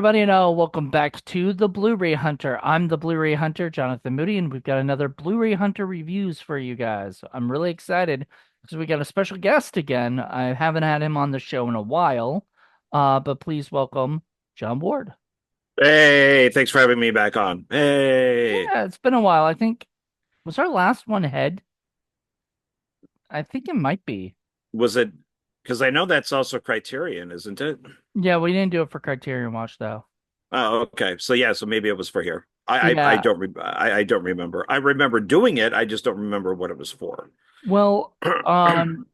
everybody, and welcome back to the Blu-ray Hunter. I'm the Blu-ray Hunter, Jonathan Moody, and we've got another Blu-ray Hunter reviews for you guys. I'm really excited because we got a special guest again. I haven't had him on the show in a while, but please welcome John Ward. Hey, thanks for having me back on. Hey, Yeah, it's been a while. I think was our last one Head? I think it might be. was it? Because I know that's also Criterion, isn't it? Yeah, we didn't do it for Criterion Watch though. Oh, okay. So yeah, so maybe it was for here. I Yeah, don't I don't remember. I remember doing it. I just don't remember what it was for. well, and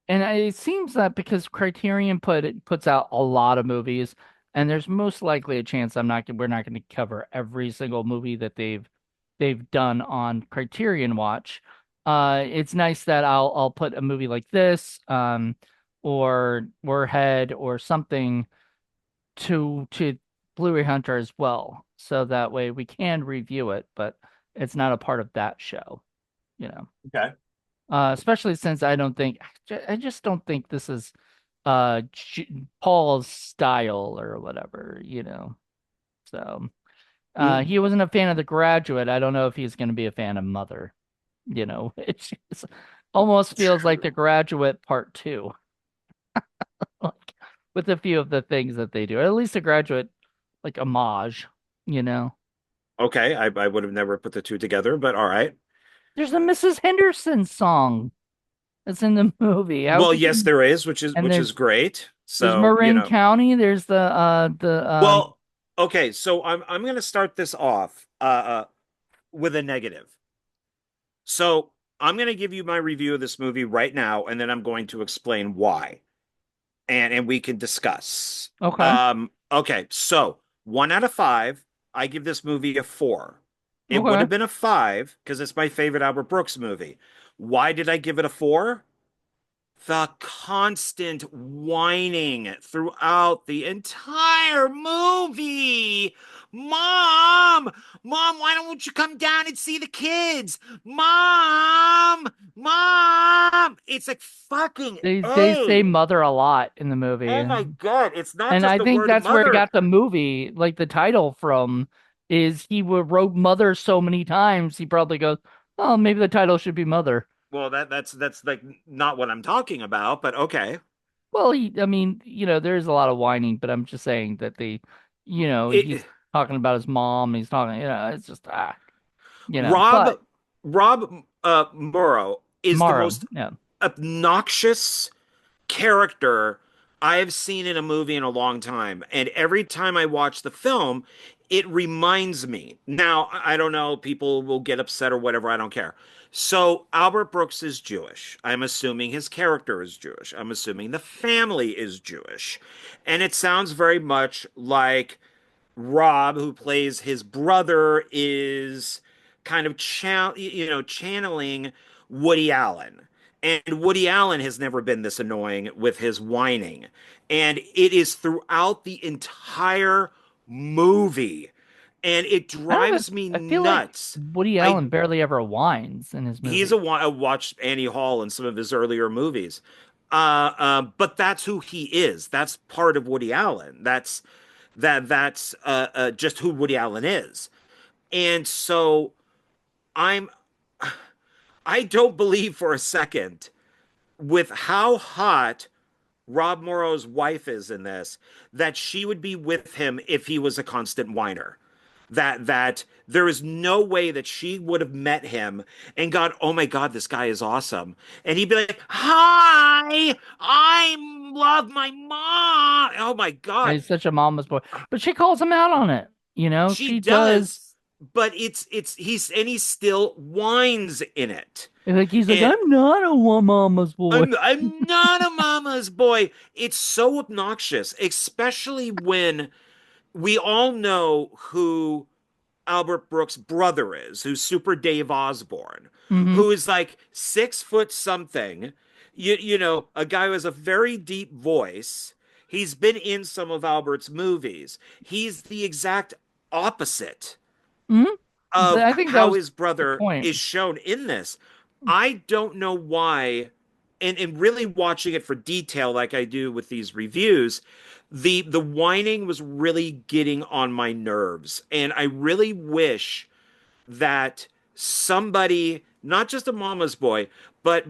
it seems that because Criterion puts out a lot of movies, and there's most likely a chance we're not going to cover every single movie that they've done on Criterion Watch. It's nice that I'll put a movie like this, or Warhead or something to Blu-ray Hunter as well, so that way we can review it, but it's not a part of that show, you know. Okay. Especially since I just don't think this is Paul's style or whatever, you know. So Mm, he wasn't a fan of The Graduate. I don't know if he's going to be a fan of Mother, you know. It just almost feels like The true. Graduate Part Two, like with a few of the things that they do. At least The Graduate, like homage, you know. Okay, I would have never put the two together, but all right. There's a Mrs. Henderson song that's in the movie. How Well, could yes, you? there is, which is And which is great. there's So, Marin County. There's the well, okay, so I'm gonna start this off with a negative. So I'm going to give you my review of this movie right now, and then I'm going to explain why, and we can discuss. Okay. Okay, so 1 out of 5, I give this movie a 4. It would Okay. have been a 5 because it's my favorite Albert Brooks movie. Why did I give it a 4? The constant whining throughout the entire movie. Mom, Mom, why don't you come down and see the kids? Mom, Mom. It's like fucking They say A. mother a lot in the movie. Oh my God. It's not And just I the think word that's where he mother. got the movie, like the title from, is wrote mother so many times he probably goes, oh, maybe the title should be Mother. Well, that's like not what I'm talking about, but okay. Well, I mean, there's a lot of whining, but I'm just saying that he's It, talking about his mom. He's talking, it's just Rob but Rob Morrow is the Morrow, most yeah. obnoxious character I have seen in a movie in a long time. And every time I watch the film, it reminds me. Now, I don't know, people will get upset or whatever, I don't care. So, Albert Brooks is Jewish. I'm assuming his character is Jewish. I'm assuming the family is Jewish. And it sounds very much like Rob, who plays his brother, is kind of channeling Woody Allen. And Woody Allen has never been this annoying with his whining. And it is throughout the entire movie. And it drives me I feel like nuts. Woody I Allen barely ever whines in his He's movies. I watched Annie Hall in some of his earlier movies. But that's who he is. That's part of Woody Allen. That's just who Woody Allen is. And so I'm I don't believe for a second with how hot Rob Morrow's wife is in this that she would be with him if he was a constant whiner. That there is no way that she would have met him and gone, oh my God, this guy is awesome. And he'd be like, hi, I love my mom. Oh my God. He's such a mama's boy, but she calls him out on it. She She does. does, but he's still whines in it. Like he's like, And I'm not a mama's boy. I'm not a mama's boy. It's so obnoxious, especially when we all know who Albert Brooks' brother is, who's Super Dave Osborne, Hmm. who is like 6 foot something. A guy who has a very deep voice. He's been in some of Albert's movies. He's the exact opposite Hmm. of I think that how was his the brother point. is shown in this. I don't know why, and really watching it for detail like I do with these reviews, The whining was really getting on my nerves, and I really wish that somebody, not just a mama's boy, but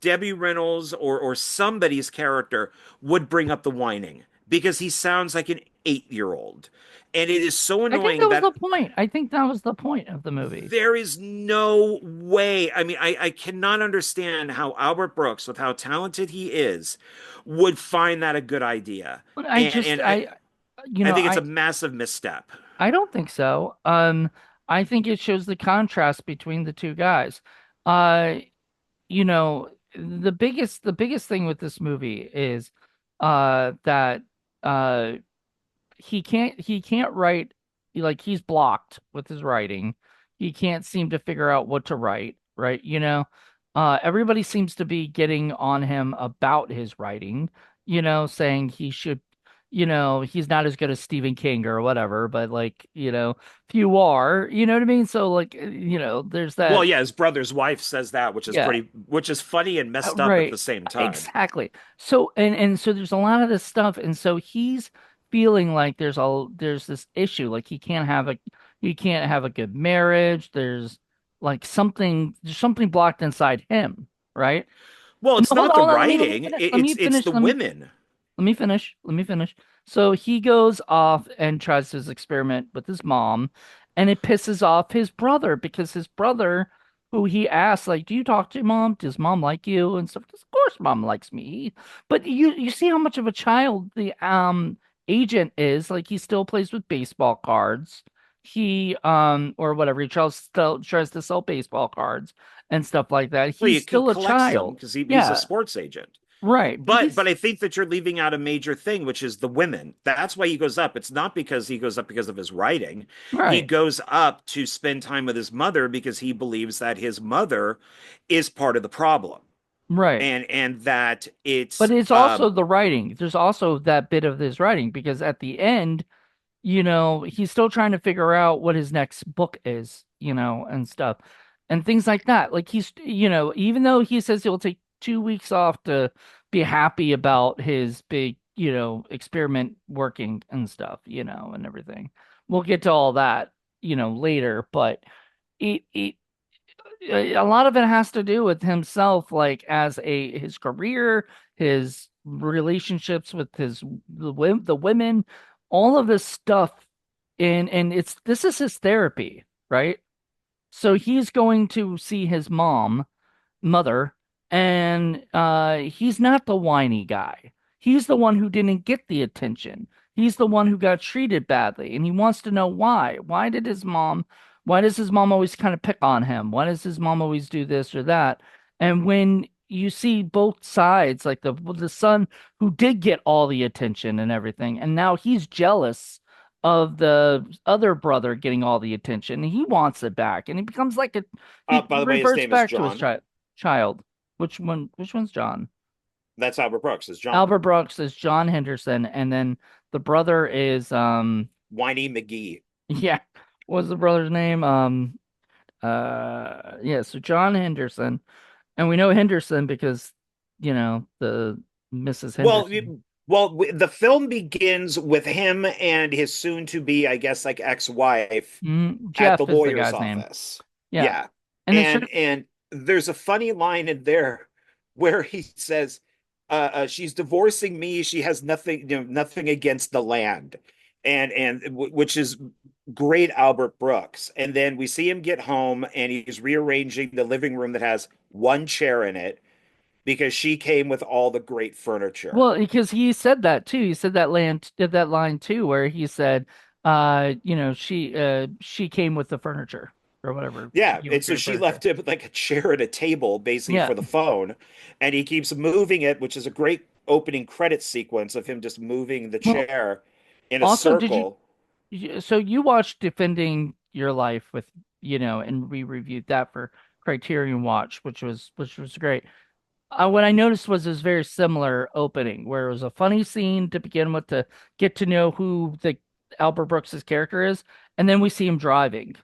Debbie Reynolds or somebody's character would bring up the whining because he sounds like an 8-year old. And it is so I think that annoying was the that point. I think that was the point of the movie. there is no way. I mean, I cannot understand how Albert Brooks, with how talented he is, would find that a good idea. But And you I know, think it's a massive misstep. I don't think so. I think it shows the contrast between the two guys. Uh, you know, the biggest thing with this movie is that uh he can't write, like he's blocked with his writing. He can't seem to figure out what to write, right? Everybody seems to be getting on him about his writing, saying he should, he's not as good as Stephen King or whatever, but like, few are, you know what I mean? So like, there's Well, that. yeah, his brother's wife says that, Yeah. which is funny and messed up at the Right. same time. Exactly. So and so there's a lot of this stuff, and so he's feeling like there's this issue, like he can't have a good marriage. There's like there's something blocked inside him, right? Well, it's No, hold not the on, let me writing; finish. Let me it's finish. the women. Let me finish. Let me finish. So he goes off and tries his experiment with his mom, and it pisses off his brother because his brother, who he asks, like, "Do you talk to your mom? Does mom like you?" and stuff. Of course, mom likes me. But you see how much of a child the agent is. Like, he still plays with baseball cards. He or whatever. Tries to sell baseball cards and stuff like that. Well, He's he still a collects them child. because he's a Yeah, sports agent. right. But But I think that you're leaving out a major thing, which is the women. That's why he goes up. It's not because he goes up because of his writing. He right. goes up to spend time with his mother because he believes that his mother is part of the problem, Right. and that But it's it's also the writing. There's also that bit of this writing because at the end, he's still trying to figure out what his next book is, and stuff and things like that. Like even though he says he'll take 2 weeks off to be happy about his big, experiment working and stuff, and everything. We'll get to all that, later, but it a lot of it has to do with himself, like as his career, his relationships with the women, all of this stuff. And this is his therapy, right? So he's going to see his mother, and he's not the whiny guy. He's the one who didn't get the attention. He's the one who got treated badly, and he wants to know why. Why does his mom always kind of pick on him? Why does his mom always do this or that? And when you see both sides, like the son who did get all the attention and everything, and now he's jealous of the other brother getting all the attention, and he wants it back, and he becomes like he by the way, his reverts name is back to his John. child. Which one? Which one's John? That's Albert Brooks is John. Albert Brooks is John Henderson, and then the brother is Whiny McGee. yeah, what's the brother's name? Yeah, so John Henderson, and we know Henderson because the Mrs. Well, Henderson. the film begins with him and his soon-to-be, I guess, like ex-wife at the Jeff is the lawyer's guy's name. office. Yeah, Yeah. and then And there's a funny line in there where he says, she's divorcing me. She has nothing, nothing against the land. Which is great Albert Brooks. And then we see him get home and he's rearranging the living room that has one chair in it because she came with all the great furniture. well, because he said that too. He said that line too, where he said, she came with the furniture or whatever. She Yeah, came with and so great she furniture. left him like a chair and a table basically Yeah. for the phone, and he keeps moving it, which is a great opening credit sequence of him just moving the Well, chair in a also, circle. so you watched Defending Your Life with, and we reviewed that for Criterion Watch, which was great. What I noticed was this very similar opening where it was a funny scene to begin with to get to know who the Albert Brooks's character is, and then we see him driving,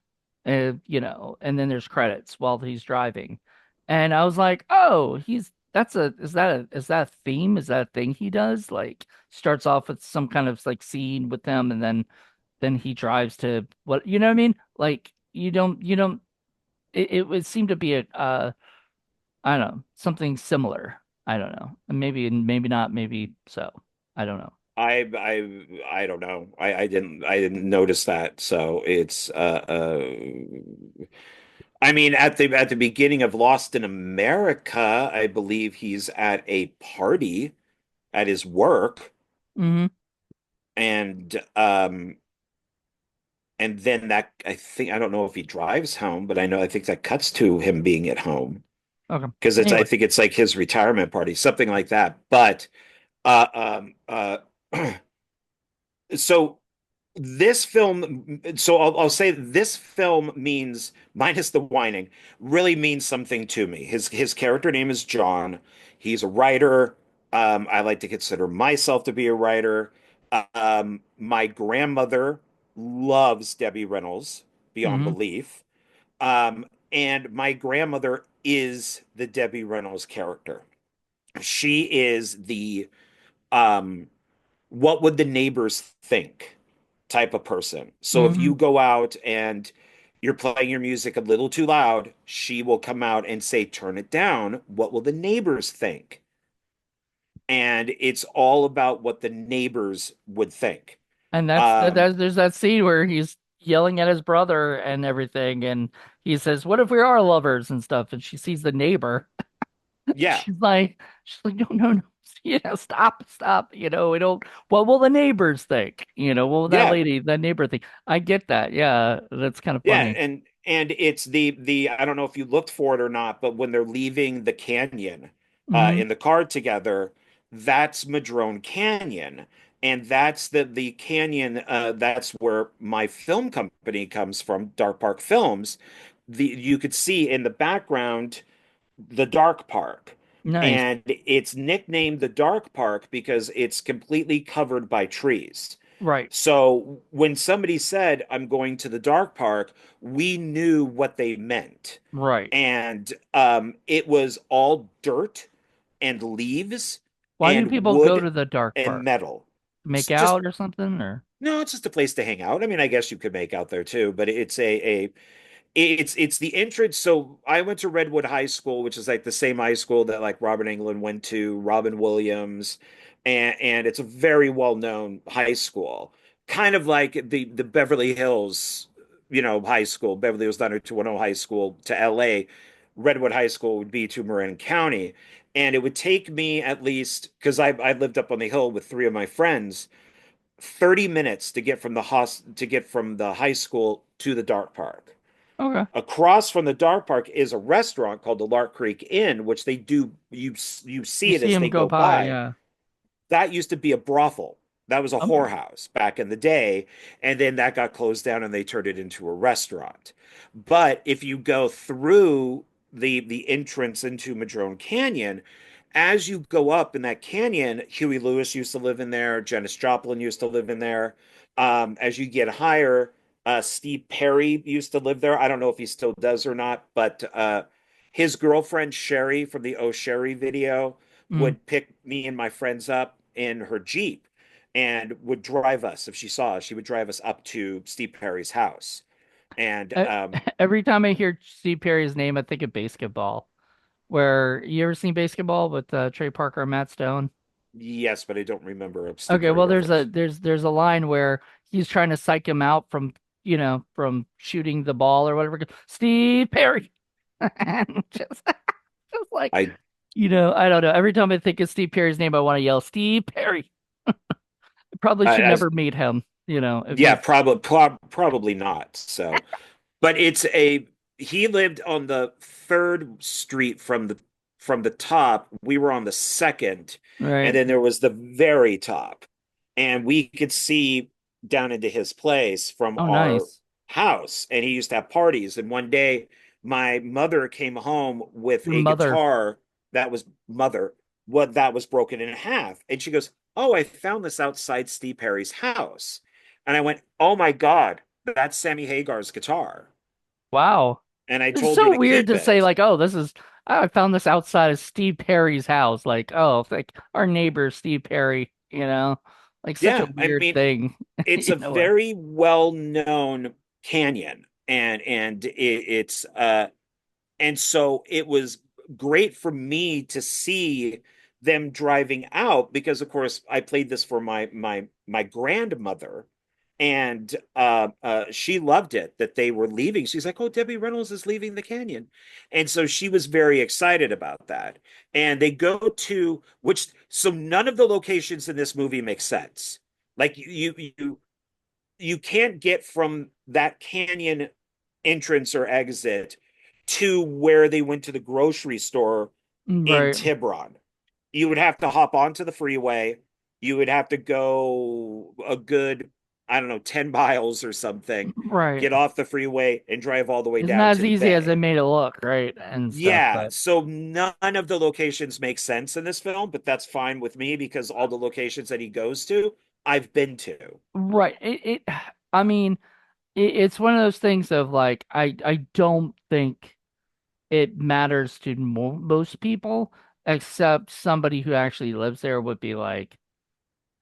and then there's credits while he's driving, and I was like, oh, that's a is that a theme? Is that a thing he does? Like starts off with some kind of like scene with them and then he drives to what you know what I mean? Like you don't it would seem to be a I don't know, something similar. I don't know. Maybe not, maybe so. I don't know. I don't know. I didn't notice that. So it's I mean at the beginning of Lost in America, I believe he's at a party at his work Hmm. and and then that I think I don't know if he drives home, but I think that cuts to him being at home Okay. because it's I Anyway. think it's like his retirement party, something like that. But uh so this film, so I'll say this film means, minus the whining, really means something to me. His character name is John. He's a writer. I like to consider myself to be a writer. My grandmother loves Debbie Reynolds beyond Hmm. belief. And my grandmother is the Debbie Reynolds character. She is the um, what would the neighbors think type of person. So if you Hmm. go out and you're playing your music a little too loud, she will come out and say, turn it down. What will the neighbors think? And it's all about what the neighbors would think. And Um, there's that scene where he's yelling at his brother and everything, and he says, "What if we are lovers and stuff?" And she sees the neighbor. yeah, She's like, no, no, no, stop, stop. We don't. What will the neighbors think? What will yeah, that neighbor think? I get that. Yeah, that's kind of yeah, funny. and it's the I don't know if you looked for it or not, but when they're leaving the canyon Hmm. in the car together, that's Madrone Canyon, and that's the canyon. That's where my film company comes from, Dark Park Films. You could see in the background the Dark Park. Nice. And it's nicknamed the Dark Park because it's completely covered by trees. Right. So when somebody said, I'm going to the dark park, we knew what they meant. Right. And it was all dirt and leaves Why do and people go wood to the dark and park? metal. Make Just out or something? Or no, it's just a place to hang out. I mean, I guess you could make out there too, but it's the entrance. So I went to Redwood High School, which is like the same high school that like Robert Englund went to, Robin Williams, and it's a very well-known high school, kind of like the Beverly Hills, high school, Beverly Hills 90210 high school to LA. Redwood High School would be to Marin County. And it would take me at least, because I lived up on the hill with three of my friends, 30 minutes to get from the high school to the dark park. okay, Across from the dark park is a restaurant called the Lark Creek Inn, which they do you you see it see as him they go go by. by. Yeah. That used to be a brothel. That was a Okay. whorehouse back in the day, and then that got closed down and they turned it into a restaurant. But if you go through the entrance into Madrone Canyon, as you go up in that canyon, Huey Lewis used to live in there, Janis Joplin used to live in there. As you get higher, Steve Perry used to live there. I don't know if he still does or not, but his girlfriend Sherry from the Oh Sherry video Mm. would pick me and my friends up in her Jeep and would drive us. If she saw us, she would drive us up to Steve Perry's house. And E- Every time I hear Steve Perry's name, I think of basketball. Where you ever seen basketball with Trey Parker and Matt Stone? yes, but I don't remember a Steve Okay, Perry well, reference. there's a line where he's trying to psych him out from from shooting the ball or whatever. Steve Perry, and just like I, I don't know. Every time I think of Steve Perry's name, I want to yell Steve Perry. I probably should I never meet him. If yeah, he's probably not. So, but he lived on the third street from the top. We were on the second, and right. then there was the very top, and we could see down into his place from Oh, our nice. house. And he used to have parties. And one day, my mother came home with Your a mother. guitar that was mother what that was broken in half, and she goes, "Oh, I found this outside Steve Perry's house." And I went, "Oh my God, that's Sammy Hagar's guitar." Wow. And I It's told her so to weird keep to say it. like, oh, this is. I found this outside of Steve Perry's house. Like, oh, like our neighbor Steve Perry, like such a Yeah, I weird mean, thing, it's a way. very well-known canyon, and and so it was great for me to see them driving out because, of course, I played this for my grandmother, and she loved it that they were leaving. She's like, "Oh, Debbie Reynolds is leaving the canyon," and so she was very excited about that. And they go to which, so none of the locations in this movie make sense. Like you can't get from that canyon entrance or exit to where they went to the grocery store in Right, Tiburon. You would have to hop onto the freeway. You would have to go a good, I don't know, 10 miles or something, right. get off the freeway and drive all the way It's down not as to the easy as it bay. made it look, right? And stuff, Yeah, but so none of the locations make sense in this film, but that's fine with me because all the locations that he goes to, I've been to. right. I mean, it's one of those things of like, I don't think it matters to most people, except somebody who actually lives there would be like,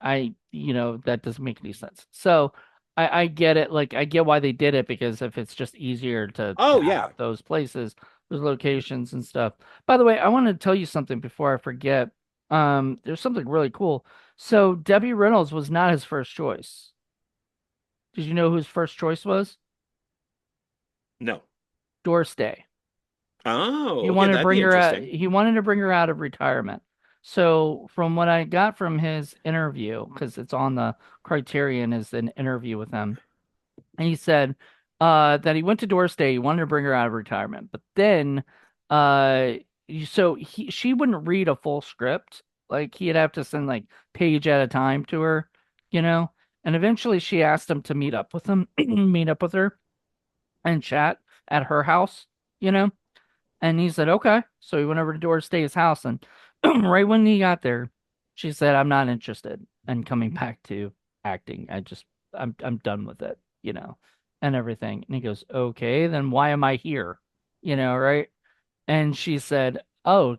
that doesn't make any sense. So I get it. Like, I get why they did it because if it's just easier to Oh, have yeah. those places, those locations and stuff. By the way, I want to tell you something before I forget. There's something really cool. So Debbie Reynolds was not his first choice. Did you know who his first choice was? No. Doris Day. Oh, He okay, wanted to that'd be bring her out. interesting. He wanted to bring her out of retirement. So from what I got from his interview, because it's on the Criterion, is an interview with him. And he said that he went to Doris Day. He wanted to bring her out of retirement, but then, uh, she wouldn't read a full script. Like he'd have to send like page at a time to her, you know. And eventually, she asked him to meet up with him, meet up with her, and chat at her house, you know. And he said, okay. So he went over to Doris Day's house, and right when he got there, she said, I'm not interested in coming back to acting. I'm done with it, and everything. And he goes, okay, then why am I here? Right? And she said, oh,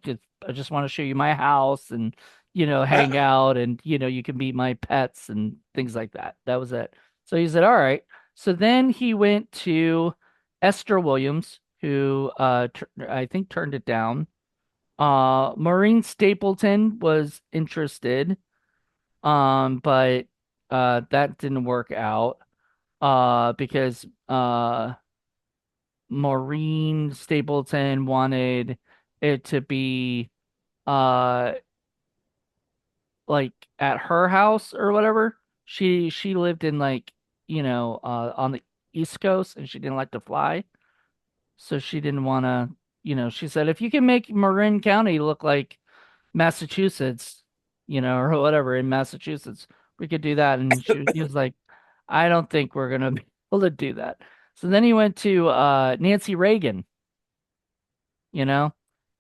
I just want to show you my house and, hang out and, you can meet my pets and things like that. That was it. So he said, all right. So then he went to Esther Williams, who I think turned it down. Maureen Stapleton was interested, but that didn't work out because Maureen Stapleton wanted it to be uh like at her house or whatever. She lived in like, on the East Coast and she didn't like to fly. So she didn't want to, she said if you can make Marin County look like Massachusetts, or whatever in Massachusetts, we could do that. And he was like, I don't think we're gonna be able to do that. So then he went to Nancy Reagan, you know,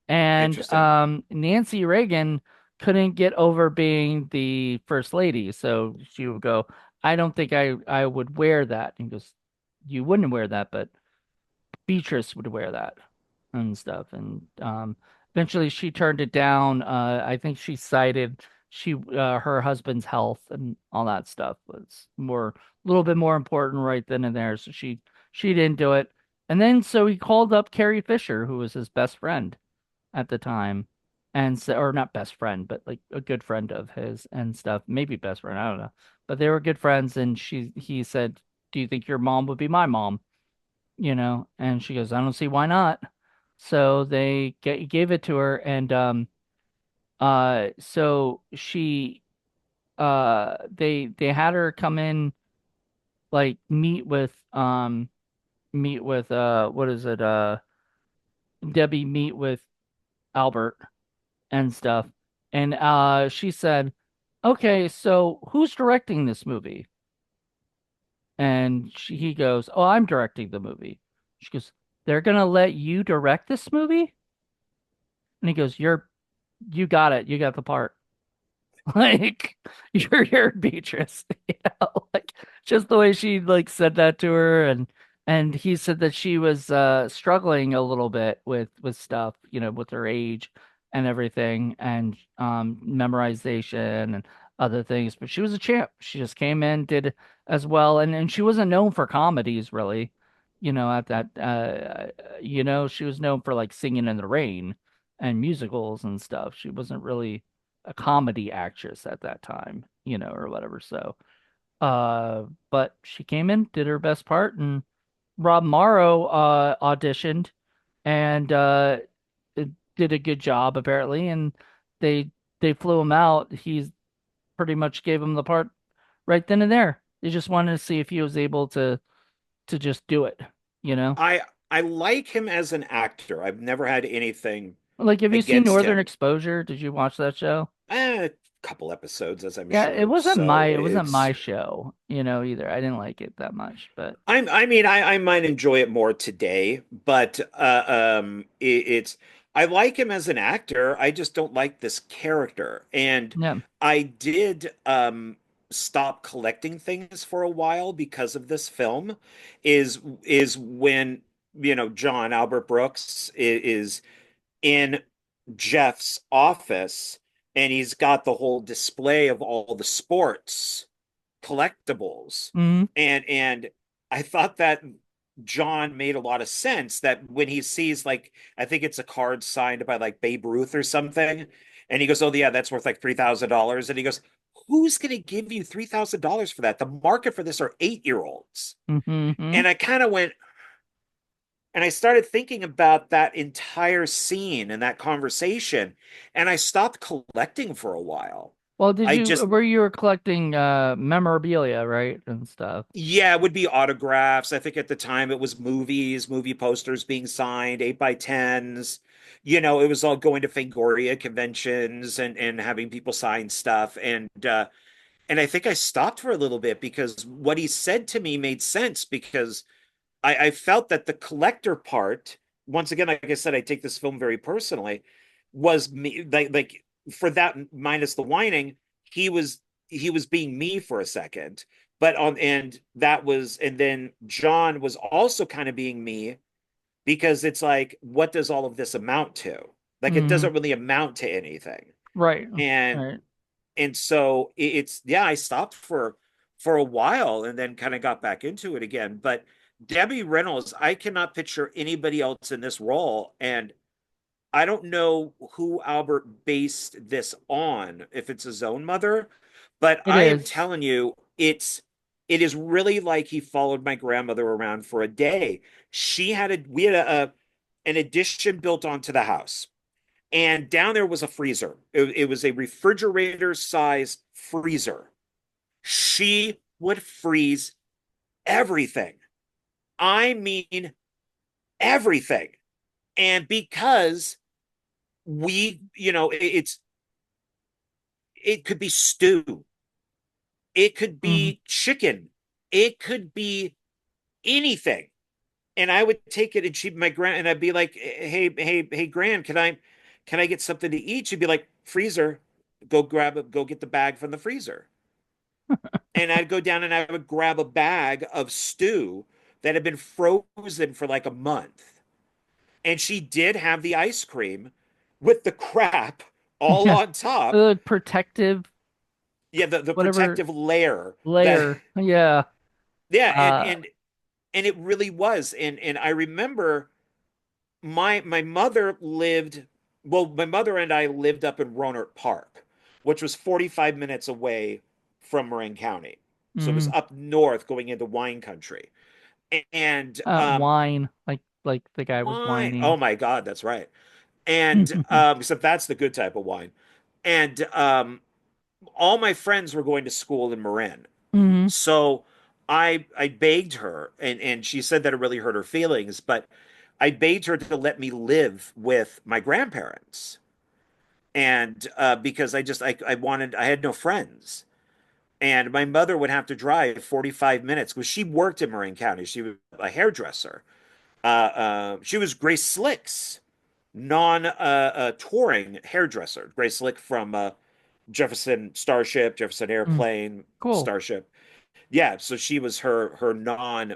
and Interesting. Nancy Reagan couldn't get over being the first lady. So she would go, I don't think I would wear that. And he goes, you wouldn't wear that, but Beatrice would wear that and stuff. And eventually she turned it down. I think she cited her husband's health and all that stuff was a little bit more important right then and there. So she didn't do it. And then so he called up Carrie Fisher, who was his best friend at the time, and so, or not best friend, but like a good friend of his and stuff. Maybe best friend, I don't know. But they were good friends, and he said, "Do you think your mom would be my mom?" And she goes, I don't see why not. So they gave it to her, and so they had her come in, like meet with what is it, Debbie meet with Albert and stuff. And she said, okay, so who's directing this movie? And he goes, oh, I'm directing the movie. She goes, they're gonna let you direct this movie? And he goes, you got it. You got the part. Like you're Beatrice. Like just the way she like said that to her, and And he said that she was struggling a little bit with stuff, with her age and everything, and memorization and other things. But she was a champ. She just came in, did as well, and she wasn't known for comedies really. At that she was known for like Singing in the Rain and musicals and stuff. She wasn't really a comedy actress at that time, or whatever. So, but she came in, did her best part, and Rob Morrow auditioned and did a good job apparently, and they they flew him out. He's pretty much gave him the part right then and there. They just wanted to see if he was able to just do it, you know? I I like him as an actor. I've never had anything Like, have you seen against Northern him. Exposure? Did you watch that show? A couple episodes, as I'm Yeah, sure. it So wasn't it's my show, either. I didn't like it that much, but I mean, I might enjoy it more today, but it's I like him as an actor. I just don't like this character. And yeah. I did stop collecting things for a while because of this film. Is when John Albert Brooks is in Jeff's office and he's got the whole display of all the sports collectibles. Hmm. And I thought that John made a lot of sense that when he sees like I think it's a card signed by like Babe Ruth or something, and he goes, "Oh yeah, that's worth like $3,000." And he goes, "Who's going to give you $3,000 for that? The market for this are 8-year-olds." Hmm. And I kind of went and I started thinking about that entire scene and that conversation, and I stopped collecting for a while. Well, I just where you were collecting memorabilia, right? And stuff. Yeah, it would be autographs. I think at the time it was movies, movie posters being signed, 8x10s. It was all going to Fangoria conventions and having people sign stuff. And I think I stopped for a little bit because what he said to me made sense because I felt that the collector part, once again, like I said, I take this film very personally, was me like for that minus the whining, he was he was being me for a second. But on and that was and then John was also kind of being me because it's like, what does all of this amount to? Like it Hmm. doesn't really amount to anything. Right. And Right. and so it's yeah, I stopped for a while and then kind of got back into it again. But Debbie Reynolds, I cannot picture anybody else in this role, and I don't know who Albert based this on, if it's his own mother, but It I am is. telling you, it is really like he followed my grandmother around for a day. We had an addition built onto the house, and down there was a freezer. It was a refrigerator sized freezer. She would freeze everything. I mean, everything. And because it could be stew, it could Hmm. be chicken, it could be anything. And I would take it and and I'd be like, hey, Gran, can I get something to eat? She'd be like, freezer, go get the bag from the freezer. And I'd go down and I would grab a bag of stew that had been frozen for like a month. And she did have the ice cream with the crap all Yeah. on top. The protective Yeah, the whatever protective layer that layer. Yeah. yeah, Uh and it really was. And I remember my mother lived my mother and I lived up in Rohnert Park, which was 45 minutes away from Marin County. So it was mhm. up north going into wine country. And Wine, like the guy was wine. whining. Oh my God, that's right. And except that's the good type of wine. And all my friends were going to school in Marin. Hmm. So I begged her and she said that it really hurt her feelings, but I begged her to let me live with my grandparents. And because I had no friends. And my mother would have to drive 45 minutes because she worked in Marin County. She was a hairdresser. She was Grace Slick's non touring hairdresser. Grace Slick from Jefferson Starship, Jefferson Mm. Airplane, Cool. Starship. Yeah, so she was her non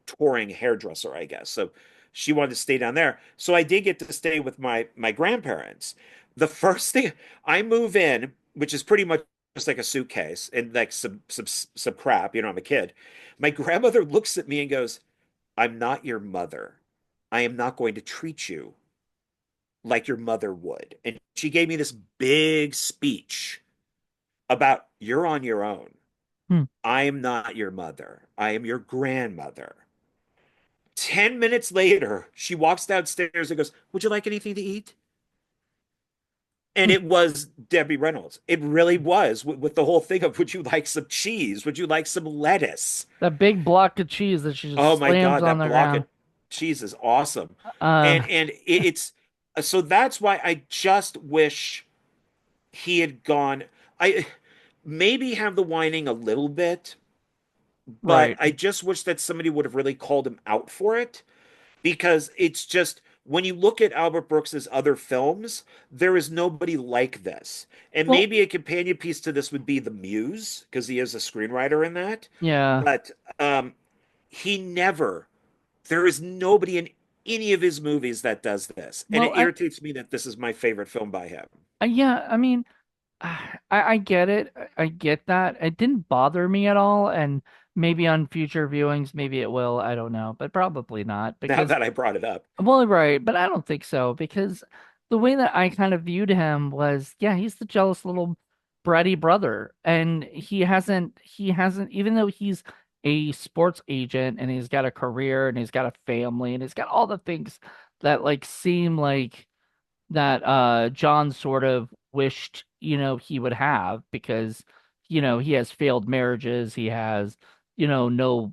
touring hairdresser, I guess. So she wanted to stay down there. So I did get to stay with my grandparents. The first thing I move in, which is pretty much just like a suitcase and like some crap, I'm a kid. My grandmother looks at me and goes, "I'm not your mother. I am not going to treat you like your mother would." And she gave me this big speech about you're on your own. Hmm. I am not your mother. I am your grandmother. 10 minutes later, she walks downstairs and goes, "Would you like anything to eat?" And Hmm. it was Debbie Reynolds. It really was with the whole thing of, "Would you like some cheese? Would you like some lettuce?" That big block of cheese that she Oh just my slams God, on that the block ground. of cheese is awesome. Uh, And it's so that's why I just wish he had gone. I maybe have the whining a little bit, but right. I just wish that somebody would have really called him out for it because it's just when you look at Albert Brooks's other films, there is nobody like this. And Well, maybe a companion piece to this would be The Muse because he is a screenwriter in that. yeah. But he never, there is nobody in any of his movies that does this. And Well, it irritates me that this is my favorite film by him. yeah, I mean, I get it. I get that. It didn't bother me at all, and maybe on future viewings, maybe it will. I don't know, but probably not Now because, that I brought it up. well, right, but I don't think so because the way that I kind of viewed him was, yeah, he's the jealous little bratty brother, and he hasn't, even though he's a sports agent and he's got a career and he's got a family and he's got all the things that like seem like that John sort of wished, he would have because, he has failed marriages, he has, no,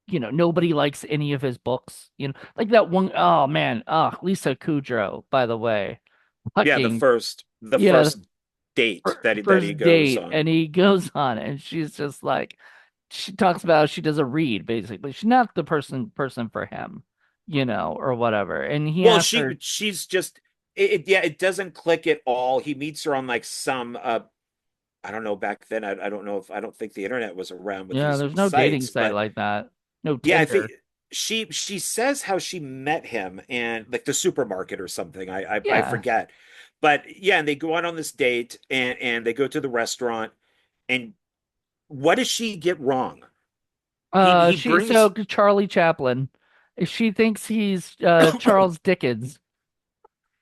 nobody likes any of his books, like that one, oh man, Lisa Kudrow, by the way. Yeah, the Fucking first the yeah, first date that he first goes date on. and he goes on and she's just like she talks about she doesn't read basically. She's not the person for him, or whatever. And he Well, asked her, she's just yeah, it doesn't click at all. He meets her on like some I don't know back then. I don't know if I don't think the internet was around with yeah, these there's no dating sites, site but like that. No yeah, I think Tinder. she says how she met him and like the supermarket or something. I Yeah. forget. But yeah, and they go out on this date and they go to the restaurant and what does she get wrong? He She so brings Charlie Chaplin. She thinks he's Charles Dickens.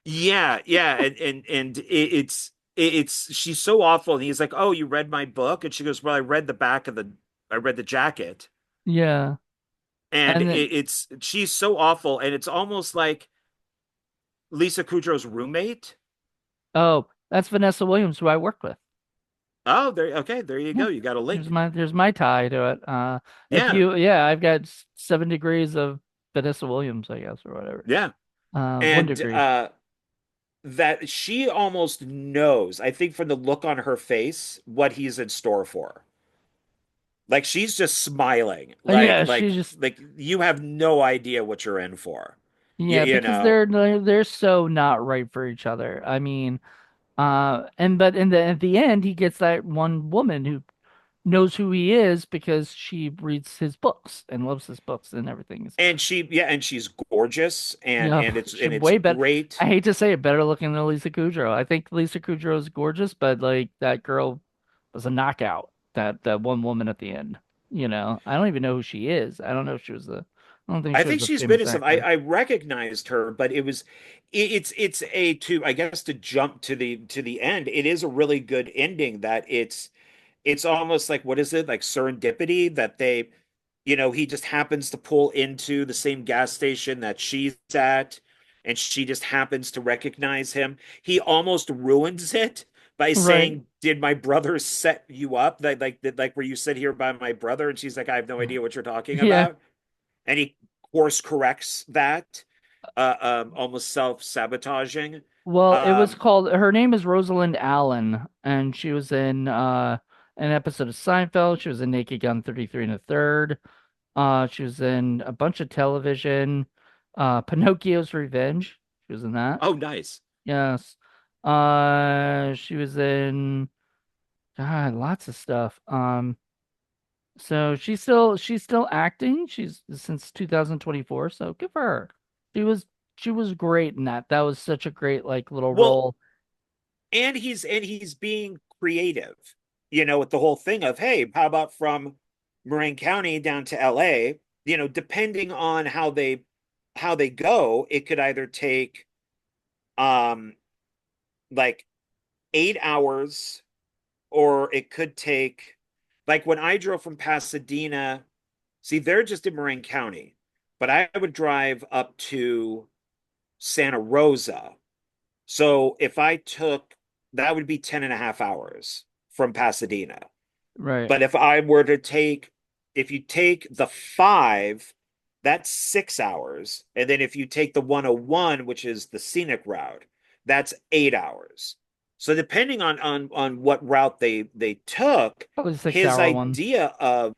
yeah, and it's she's so awful. And he's like, "Oh, you read my book?" And she goes, "Well, I read the jacket." Yeah. And And then it's she's so awful, and it's almost like Lisa Kudrow's roommate. oh, that's Vanessa Williams who I work with. Oh, there you Yeah. go. You got a link. There's my tie to it. If Yeah, you yeah, I've got 7 degrees of Vanessa Williams, I guess, or whatever. yeah, 1 and degree. that she almost knows. I think from the look on her face what he's in store for. Like she's just smiling, Yeah, she's just like you have no idea what you're in for. yeah, You because know. they're so not right for each other. I mean, and but in the at the end, he gets that one woman who knows who he is because she reads his books and loves his books and everything. And yeah, and she's gorgeous, Yeah, she and it's way better. I great. hate to say it, better looking than Lisa Kudrow. I think Lisa Kudrow is gorgeous, but like that girl was a knockout. That one woman at the end. I don't even know who she is. I don't know if she was the. I don't think I she was think a she's been famous in some. actor. I recognized her, but it's a to I guess to jump to the end. It is a really good ending that it's almost like what is it like serendipity that they he just happens to pull into the same gas station that she's at and she just happens to recognize him. He almost ruins it by Right. saying, "Did my brother set you up? Like where you sit here by my brother?" And she's like, "I have no idea what you're talking Yeah. about." And he course corrects that, almost self-sabotaging. Well, it was Um, called. Her name is Rosalind Allen, and she was in an episode of Seinfeld. She was in Naked Gun 33 and a third. She was in a bunch of television. Pinocchio's Revenge. She was in that. oh, nice. Yes. She was in God, lots of stuff. So she's still acting. She's since 2024, so good for her. She was she was great in that. That was such a great like little Well, role. and he's being creative, with the whole thing of, hey, how about from Marin County down to LA? Depending on how they go, it could either take um like 8 hours, or it could take, like when I drove from Pasadena. See, they're just in Marin County, but I would drive up to Santa Rosa. So if I took, that would be 10 and a half hours from Pasadena. Right. But if you take the five, that's 6 hours. And then if you take the 101, which is the scenic route, that's 8 hours. So depending on what route they took, Probably the six his hour one. idea of,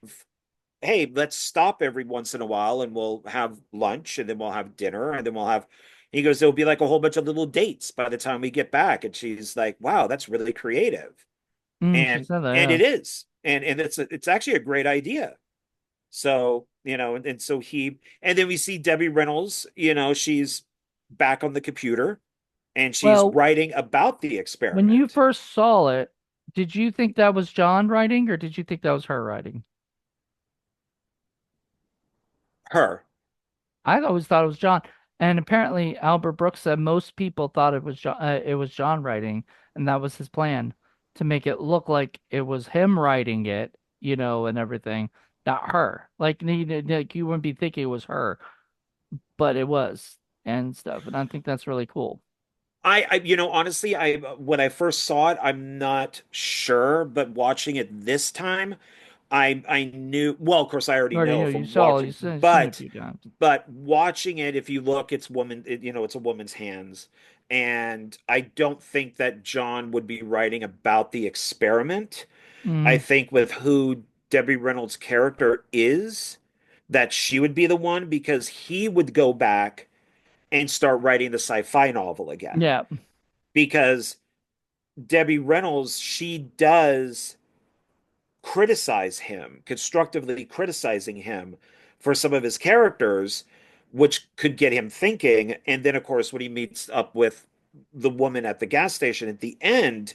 hey, let's stop every once in a while and we'll have lunch and then we'll have dinner and then he goes, there'll be like a whole bunch of little dates by the time we get back. And she's like, wow, that's really creative. She And said that, and yeah. it is. And it's actually a great idea. So, and so and then we see Debbie Reynolds, she's back on the computer and she's Well, writing about the when you experiment. first saw it, did you think that was John writing or did you think that was her writing? Her. I always thought it was John. And apparently Albert Brooks said most people thought it was John writing, and that was his plan to make it look like it was him writing it, and everything, not her. Like you wouldn't be thinking it was her, but it was and stuff. And I think that's really cool. Honestly, when I first saw it, I'm not sure, but watching it this time, I knew, well, of course I You already already know know from you've watching, seen it a but few times. watching it, if you look, it's a woman's hands. And I don't think that John would be writing about the experiment. I Mm, think with who Debbie Reynolds' character is, that she would be the one, because he would go back and start writing the sci-fi novel again. yeah, Because Debbie Reynolds, she does criticize him, constructively criticizing him for some of his characters, which could get him thinking. And then, of course, when he meets up with the woman at the gas station at the end,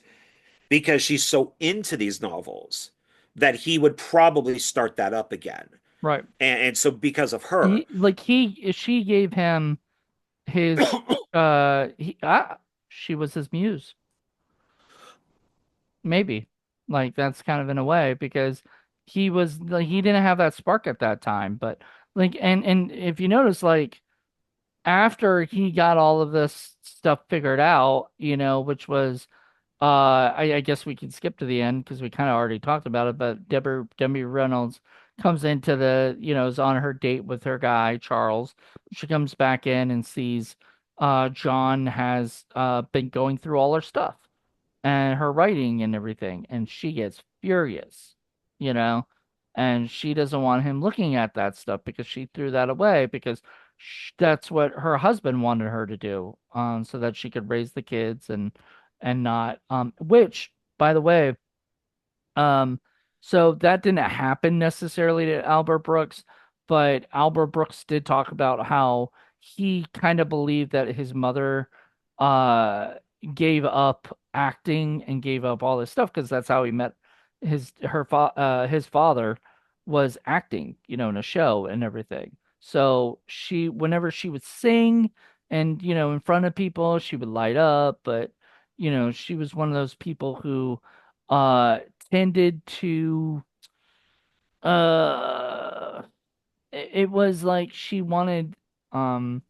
because she's so into these novels, that he would probably start that up again. right. And so, because of her, She gave him his she was his muse. Maybe. Like that's kind of in a way because he was like he didn't have that spark at that time, but like and if you notice like after he got all of this stuff figured out, which was I guess we can skip to the end because we kind of already talked about it, but Debbie Reynolds comes into is on her date with her guy, Charles. She comes back in and sees John has been going through all her stuff and her writing and everything, and she gets furious, you know, and she doesn't want him looking at that stuff because she threw that away because that's what her husband wanted her to do, so that she could raise the kids and not, which, by the way, um, so that didn't happen necessarily to Albert Brooks, but Albert Brooks did talk about how he kind of believed that his mother uh gave up acting and gave up all this stuff because that's how he met his father was acting, in a show and everything. So whenever she would sing and in front of people, she would light up, but she was one of those people who uh tended to uh it was like um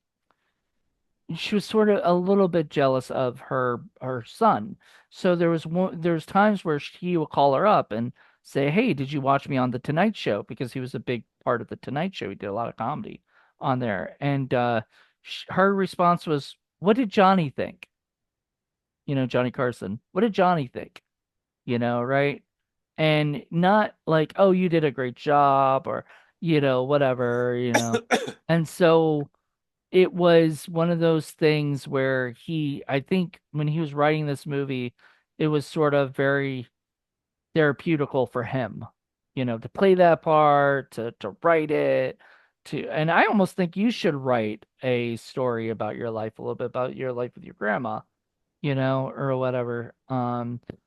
she was sort of a little bit jealous of her son. So there was times where he would call her up and say, "Hey, did you watch me on the Tonight Show?" Because he was a big part of the Tonight Show. He did a lot of comedy on there. And her response was, "What did Johnny think?" Johnny Carson. What did Johnny think? Right? And not like, oh, you did a great job or, whatever. And so it was one of those things where I think when he was writing this movie, it was sort of very therapeutical for him, to play that part, to write it, and I almost think you should write a story about your life, a little bit about your life with your grandma, or whatever.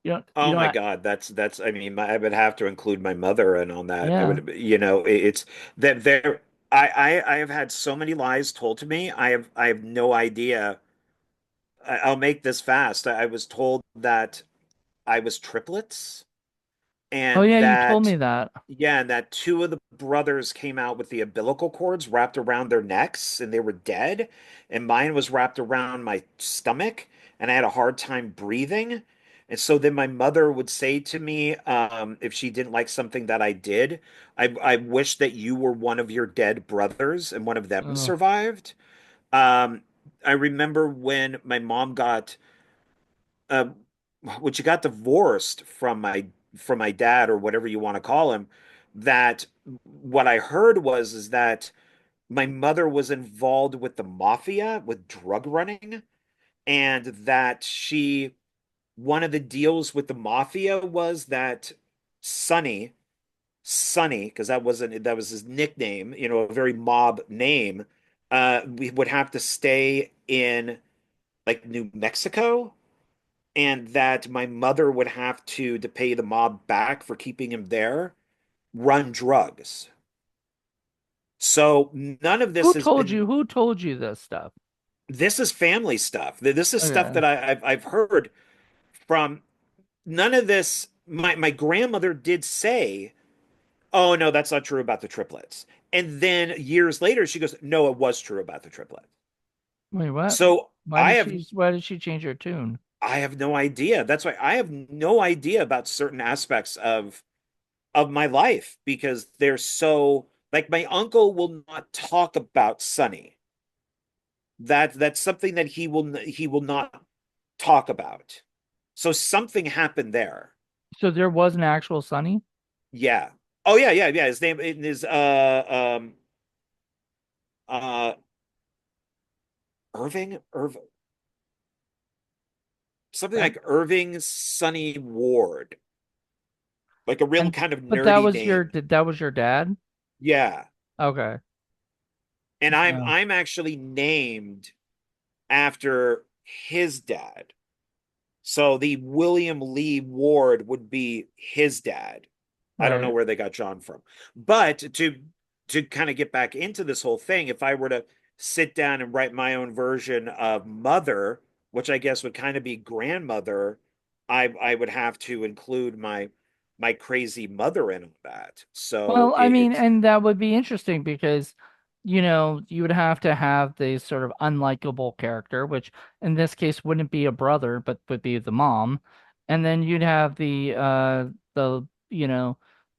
You Oh know, my God, that's I mean, I would have to include my mother in on that. I yeah. would, it's that there I have had so many lies told to me. I have no idea. I'll make this fast. I was told that I was triplets Oh and yeah, you told me that that. yeah, and that two of the brothers came out with the umbilical cords wrapped around their necks and they were dead, and mine was wrapped around my stomach and I had a hard time breathing. And so then my mother would say to me, if she didn't like something that I did, I wish that you were one of your dead brothers and one of them Oh, survived. Um, I remember when my mom got uh, when she got divorced from my dad or whatever you want to call him, that what I heard was is that my mother was involved with the mafia, with drug running, and that she one of the deals with the mafia was that Sonny, because that was his nickname, a very mob name, we would have to stay in like New Mexico and that my mother would have to pay the mob back for keeping him there, run drugs. So none of this who has told been. you? Who told you this stuff? This is family stuff. This is stuff Okay. that I've heard from. None of this. My grandmother did say, "Oh no, that's not true about the triplets." And then years later, she goes, "No, it was true about the triplets." Wait, what? So Why did she change her tune? I have no idea. That's why I have no idea about certain aspects of my life because they're so like my uncle will not talk about Sonny. That's something that he will not talk about. So something happened there. So there was an actual Sunny? Yeah. Oh yeah, yeah, yeah. His name is uh Irv something Okay. like Irving Sonny Ward. Like a real And kind of but that nerdy was your name. that was your dad? Yeah. Okay. And I'm Yeah. I'm actually named after his dad. So the William Lee Ward would be his dad. I don't know Right. where they got John from. But to kind of get back into this whole thing, if I were to sit down and write my own version of mother, which I guess would kind of be grandmother, I would have to include my crazy mother in all that. So Well, I mean, it's and that would be interesting because, you would have to have the sort of unlikable character, which in this case wouldn't be a brother, but would be the mom. And then you'd have the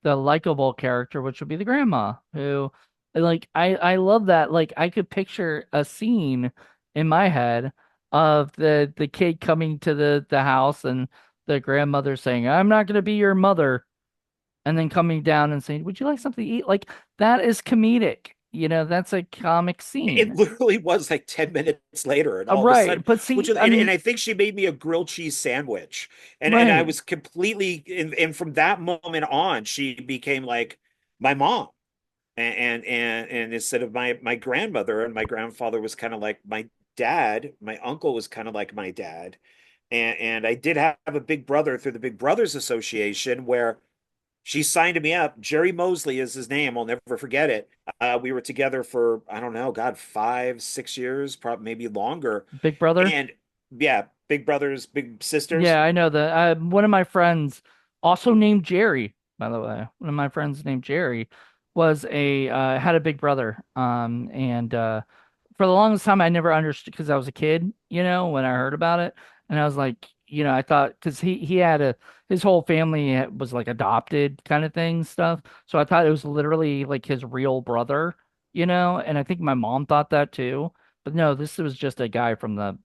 likable character, which would be the grandma, who like I love that. Like I could picture a scene in my head of the kid coming to the house and the grandmother saying, "I'm not going to be your mother." And then coming down and saying, "Would you like something to eat?" Like that is comedic. That's a comic it scene. literally was like 10 minutes later, and all of a Right. sudden, But which see, is, I and mean, I think she made me a grilled cheese sandwich. And I right. was completely, and from that moment on, she became like my mom. And instead of my grandmother, and my grandfather was kind of like my dad, my uncle was kind of like my dad. And I did have a big brother through the Big Brothers Association where she signed me up. Jerry Mosley is his name. I'll never forget it. We were together for, I don't know, God, 5, 6 years, probably maybe longer. Big Brother. And yeah, big brothers, big sisters. Yeah, I know that. One of my friends, also named Jerry, by the way, one of my friends named Jerry, was a had a big brother. And for the longest time, I never understood because I was a kid, when I heard about it, and I was like, I thought because he had his whole family was like adopted kind of thing stuff, so I thought it was literally like his real brother, and I think my mom thought that too, but no, this was just a guy from the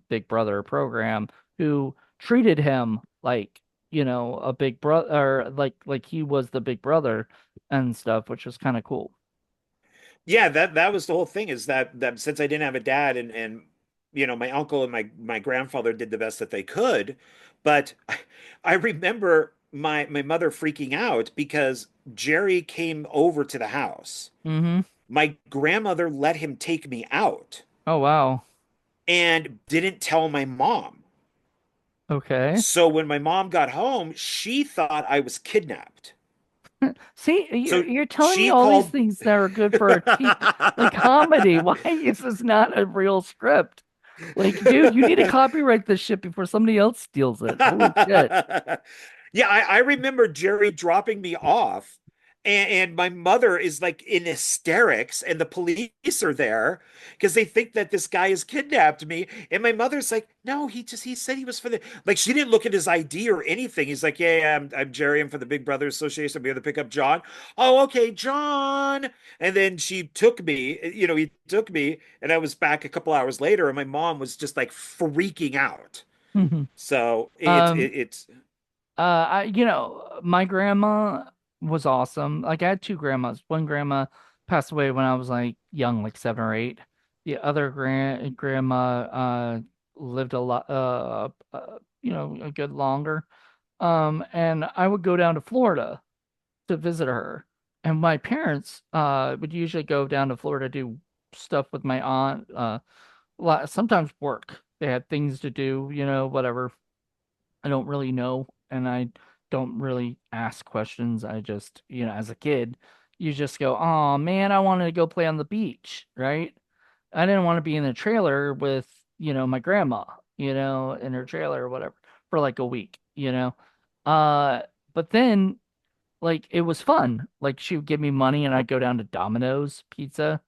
Big Brother program who treated him like a big brother or like he was the big brother and stuff, which was kind of cool. Yeah, that was the whole thing is that since I didn't have a dad and my uncle and my grandfather did the best that they could, but I remember my mother freaking out because Jerry came over to the house. Mm-hmm. My grandmother let him take me out Oh wow. and didn't tell my mom. Okay. So when my mom got home, she thought I was kidnapped. See, you're So you're telling me she all these called. things that are good for a like comedy. Why is this not a real script? Like, dude, you need to copyright this shit before somebody else steals it. Holy shit. Yeah, I remember Jerry dropping me off, and my mother is like in hysterics, and the police are there because they think that this guy has kidnapped me. And my mother's like, no, he said he was for the like she didn't look at his ID or anything. He's like, yeah, I'm Jerry, I'm for the Big Brother Association. I'm here to pick up John. Oh, okay, John. And then she took me, he took me, and I was back a couple hours later, and my mom was just like freaking out. So Um, it's my grandma was awesome. Like I had two grandmas. One grandma passed away when I was like young, like 7 or 8. The other grandma lived a lot a good longer. And I would go down to Florida to visit her. And my parents would usually go down to Florida to do stuff with my aunt, sometimes work. They had things to do, whatever. I don't really know, and I don't really ask questions. I just, as a kid, you just go, "Oh man, I wanted to go play on the beach," right? I didn't want to be in the trailer with, my grandma, in her trailer or whatever for like a week, Uh, but then like it was fun. Like she would give me money and I'd go down to Domino's Pizza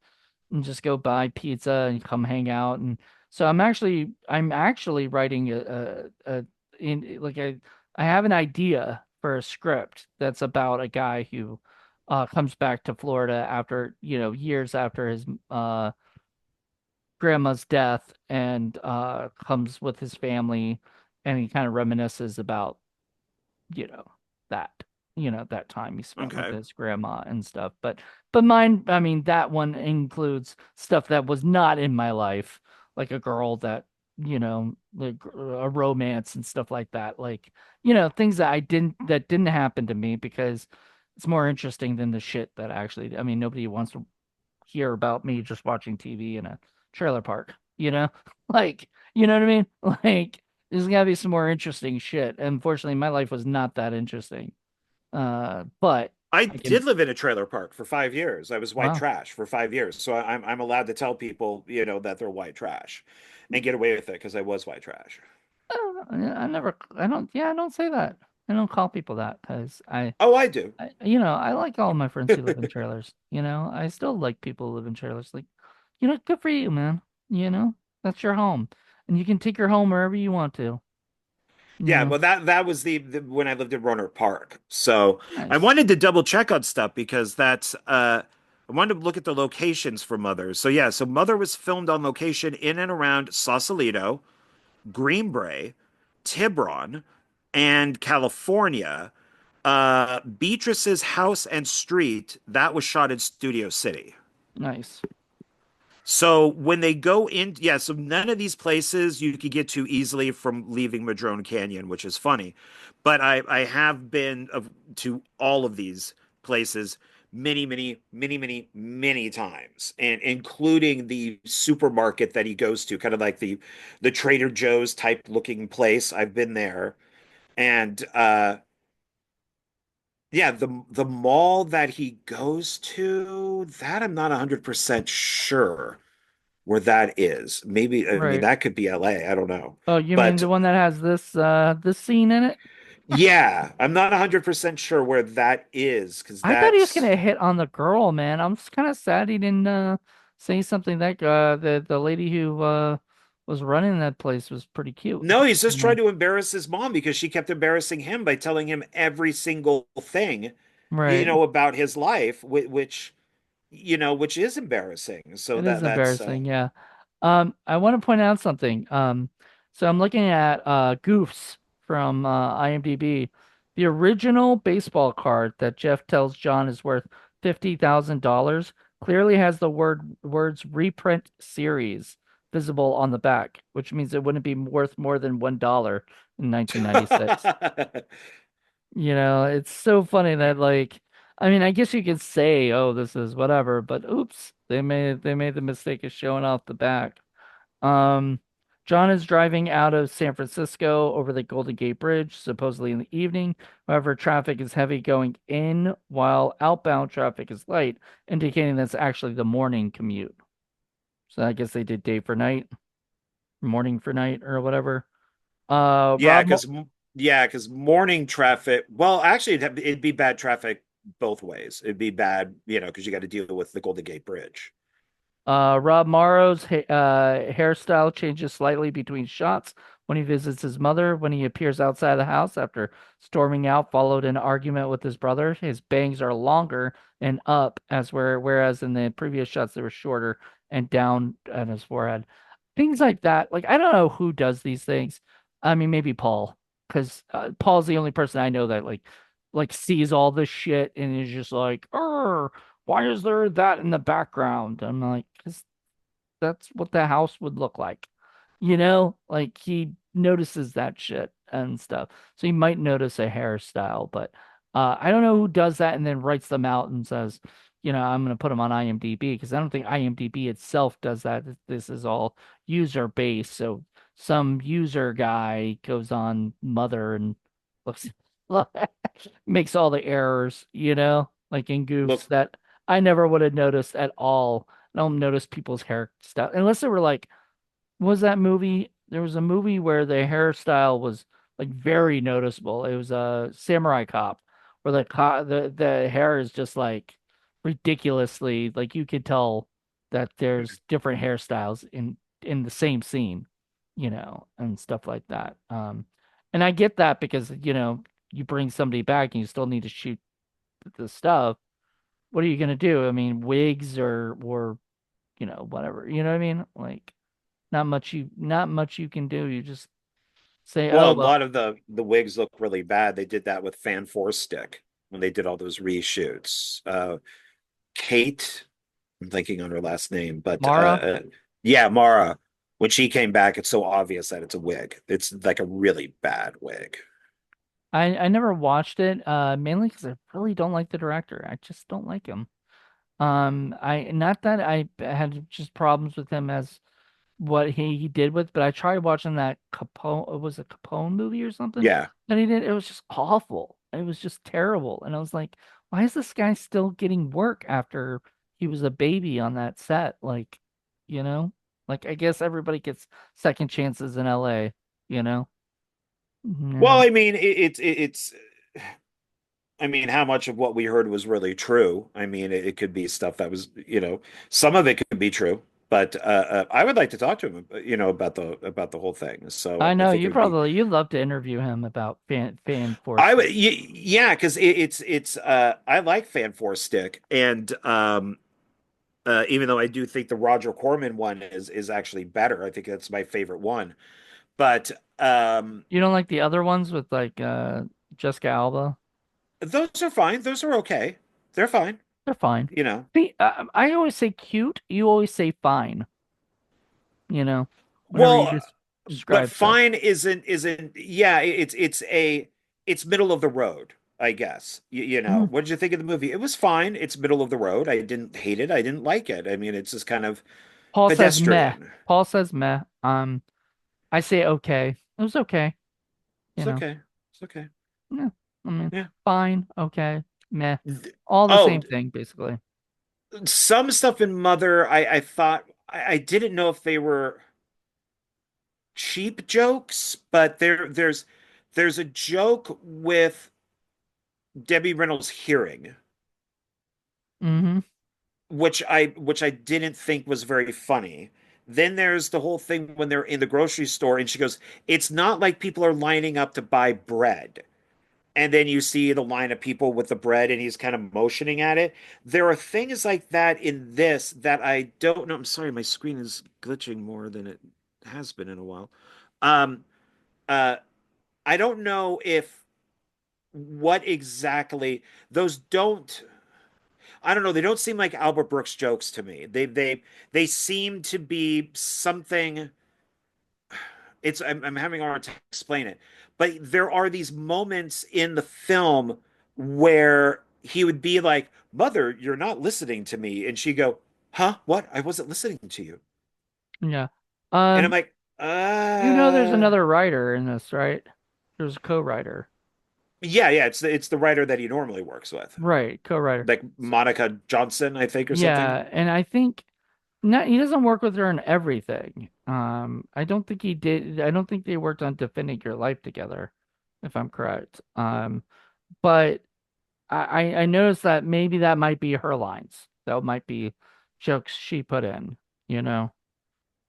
and just go buy pizza and come hang out. And so I'm actually writing a in like I have an idea for a script that's about a guy who comes back to Florida after, years after his grandma's death and comes with his family, and he kind of reminisces about you know, that, that time he spent with okay. his grandma and stuff. But mine, I mean, that one includes stuff that was not in my life, like a girl that, like a romance and stuff like that. Like, things that didn't happen to me because it's more interesting than the shit that actually, I mean, nobody wants to hear about me just watching TV in a trailer park, Like, you know what I mean? Like, there's gotta be some more interesting shit. Unfortunately, my life was not that interesting. But I I can, did live in a trailer park for 5 years. I was white wow. trash for 5 years, so I'm allowed to tell people, that they're white trash, and get away with it because I was white trash. I don't say that. I don't call people that because Oh, I do. I like all my friends who live in trailers. I still like people who live in trailers. Like, good for you, man. That's your home, and you can take your home wherever you want to. You Yeah, know, well, that was the when I lived in Roanoke Park. So I nice, wanted to double check on stuff because that's I wanted to look at the locations for Mother. So yeah, so Mother was filmed on location in and around Sausalito, Green Bay, Tiburon, and California. Beatrice's house and street, that was shot in Studio City. nice. So when they go in, yeah, so none of these places you could get to easily from leaving Madrone Canyon, which is funny. But I have been to all of these places many, many, many, many, many times, and including the supermarket that he goes to, kind of like the Trader Joe's type looking place. I've been there. And yeah, the mall that he goes to, that I'm not 100% sure where that is. Maybe, I mean, Right. that could be LA. I don't know. Oh, you mean But the one that has this scene in it? yeah, I'm not 100% sure where that is because I thought he was that's gonna hit on the girl, man. I'm just kind of sad he didn't say something that the lady who was running that place was pretty cute. no, he's just trying to embarrass his mom because she kept embarrassing him by telling him every single thing, Right. about his life, which is embarrassing. So It is that's embarrassing, yeah. I want to point out something. So I'm looking at goofs from IMDb. The original baseball card that Jeff tells John is worth $50,000 clearly has the words reprint series visible on the back, which means it wouldn't be worth more than $1 in 1996. It's so funny that like I mean, I guess you could say, "Oh, this is whatever," but oops, they made the mistake of showing off the back. Um, John is driving out of San Francisco over the Golden Gate Bridge, supposedly in the evening. However, traffic is heavy going in, while outbound traffic is light, indicating that's actually the morning commute. So I guess they did day for night, morning for night, or whatever. Yeah, Rob, because morning traffic. Well, actually, it'd be bad traffic both ways. It'd be bad, because you got to deal with the Golden Gate Bridge. Rob Morrow's hairstyle changes slightly between shots when he visits his mother. When he appears outside the house after storming out, followed an argument with his brother, his bangs are longer and up, whereas in the previous shots they were shorter and down on his forehead. Things like that. Like I don't know who does these things. I mean, maybe Paul, because Paul's the only person I know that like sees all this shit and is just like, "Oh, why is there that in the background?" I'm like, because that's what the house would look like. Like he notices that shit and stuff. So he might notice a hairstyle, but I don't know who does that and then writes them out and says, I'm going to put them on IMDb because I don't think IMDb itself does that. This is all user based. So some user guy goes on Mother and looks, makes all the errors, like in goofs Look, that I never would have noticed at all. I don't notice people's hairstyle unless they were like, was that movie? There was a movie where the hairstyle was like very noticeable. It was a Samurai Cop, where the hair is just like ridiculously like you could tell that there's different hairstyles in the same scene, and stuff like that. And I get that because you bring somebody back and you still need to shoot the stuff. What are you gonna do? I mean, wigs or whatever. You know what I mean? Like not much you can do. You just say, well, "Oh, a well, lot of the wigs look really bad. They did that with Fan Four Stick when they did all those reshoots. Kate, I'm thinking on her last name, but Mara." yeah, Mara. When she came back, it's so obvious that it's a wig. It's like a really bad wig. I never watched it, mainly because I really don't like the director. I just don't like him. I not that I had just problems with him as what he did with, but I tried watching that Capone, it was a Capone movie or something Yeah. that he did. It was just awful. It was just terrible. And I was like, why is this guy still getting work after he was a baby on that set? You know, like I guess everybody gets second chances in LA, you know? Well, Yeah. I mean, it's. I mean, how much of what we heard was really true? I mean, it could be stuff that was, some of it could be true, but I would like to talk to him, about the whole thing. So I I know think it would be. you'd love to interview him about fan force I stick. would, yeah, because it's I like Fan Four Stick, and even though I do think the Roger Corman one is actually better, I think that's my favorite one. But You don't like the other ones with like Jessica Alba? those are fine. Those are okay. They're fine. They're fine. You know. See, I always say cute. You always say fine. Whenever you Well, just but describe stuff. fine isn't yeah, it's middle of the road, I guess. Mhm. What did you think of the movie? It was fine. It's middle of the road. I didn't hate it. I didn't like it. I mean, it's just kind of Paul says meh. pedestrian. Paul says meh. I say okay. It was okay. You It's know. okay. It's okay. Yeah. I mean, Yeah. fine, okay, meh. All the Oh, same thing, basically. some stuff in Mother, I thought I didn't know if they were cheap jokes, but there's a joke with Debbie Reynolds' hearing, Mm-hmm. which I didn't think was very funny. Then there's the whole thing when they're in the grocery store and she goes, "It's not like people are lining up to buy bread." And then you see the line of people with the bread and he's kind of motioning at it. There are things like that in this that I don't know. I'm sorry, my screen is glitching more than it has been in a while. Um, uh, I don't know if what exactly those don't. I don't know. They don't seem like Albert Brooks jokes to me. They seem to be something. I'm having a hard time explain it, but there are these moments in the film where he would be like, "Mother, you're not listening to me," and she'd go, "Huh? What? I wasn't listening to you." Yeah. And I'm Um, like, there's another writer in this, right? There's a co-writer. yeah, yeah, it's the writer that he normally works with, Right, co-writer. like Monica Johnson, I think, or something. Yeah, and I think not he doesn't work with her on everything. I don't think he did. I don't think they worked on Defending Your Life together, if I'm correct. But I noticed that maybe that might be her lines. That might be jokes she put in, you know,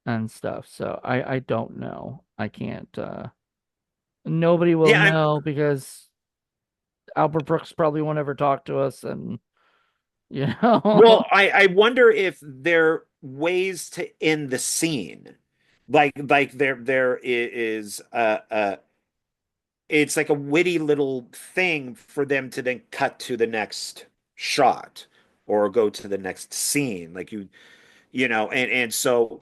and stuff. So I don't know. I can't. Nobody will Yeah, know because Albert Brooks probably won't ever talk to us, and you know, well, I wonder if there are ways to end the scene, like there is it's like a witty little thing for them to then cut to the next shot or go to the next scene, like you know, and so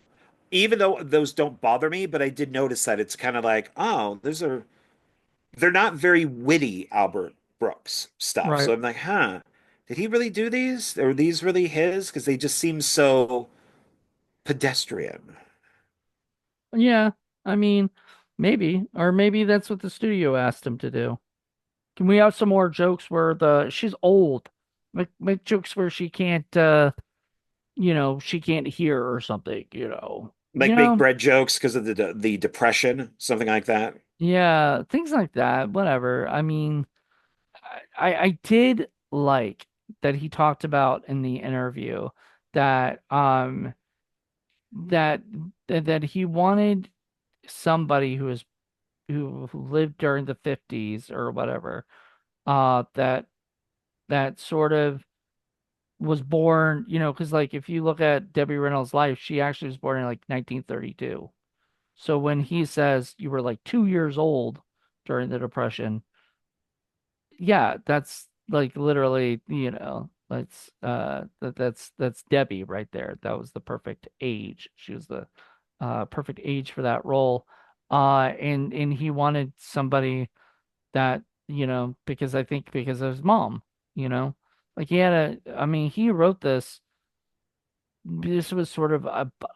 even though those don't bother me, but I did notice that it's kind of like, oh, they're not very witty Albert Brooks stuff. right? So I'm like, huh, did he really do these? Are these really his? Because they just seem so pedestrian. Yeah, I mean, maybe, or maybe that's what the studio asked him to do. Can we have some more jokes where the she's old? Make jokes where she can't, she can't hear or something, you know. Like make bread jokes because of the depression, something like that. Yeah, things like that. Whatever. I mean, I did like that he talked about in the interview that that that he wanted somebody who lived during the 50s or whatever, that sort of was born, because like if you look at Debbie Reynolds' life, she actually was born in like 1932. So when he says you were like 2 years old during the Depression, yeah, that's like literally, that's Debbie right there. That was the perfect age. She was the perfect age for that role. And he wanted somebody that, because I think because of his mom, you know. Like I mean, he wrote this. This was sort of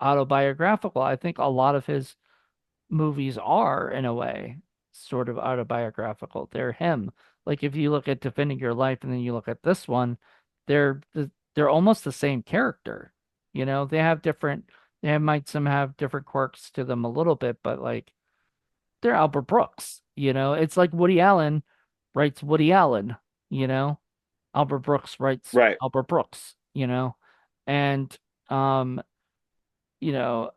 autobiographical. I think a lot of his movies are, in a way, sort of autobiographical. They're him. Like if you look at Defending Your Life and then you look at this one, they're almost the same character. They have different. They might some have different quirks to them a little bit, but like they're Albert Brooks. It's like Woody Allen writes Woody Allen. You know, Albert Brooks writes Right. Albert Brooks. And um,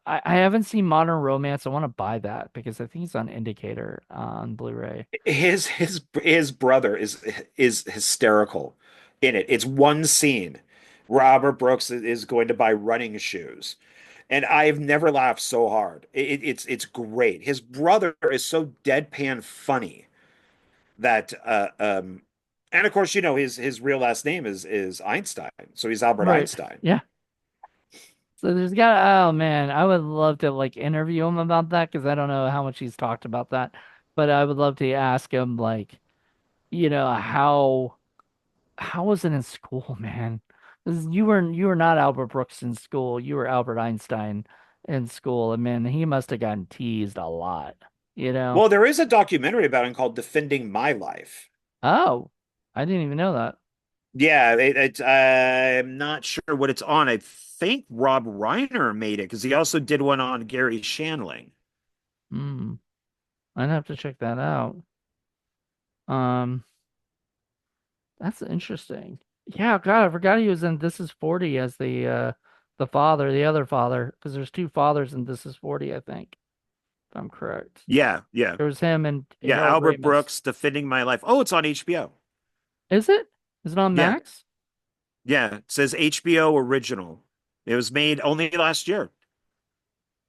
I haven't seen Modern Romance. I want to buy that because I think it's on Indicator on Blu-ray. His brother is hysterical in it. It's one scene. Robert Brooks is going to buy running shoes. And I've never laughed so hard. It's great. His brother is so deadpan funny that and of course, his real last name is Einstein. So he's Albert Right. Einstein. Yeah. So oh man, I would love to like interview him about that because I don't know how much he's talked about that, but I would love to ask him like, how was it in school, man? 'Cause you were not Albert Brooks in school. You were Albert Einstein in school, and man, he must have gotten teased a lot, you know? Well, there is a documentary about him called Defending My Life. Oh, I didn't even know that. Yeah, I'm not sure what it's on. I think Rob Reiner made it because he also did one on Gary Shandling. Hmm. I'd have to check that out. Um, that's interesting. Yeah, God, I forgot he was in This Is 40 as the father, the other father, because there's two fathers in This Is 40, I think, if I'm correct. Yeah, yeah, There was him and yeah. Harold Albert Ramis. Brooks, Defending My Life. Oh, it's on HBO. Is it? Is it on Yeah, Max? yeah. It says HBO original. It was made only last year.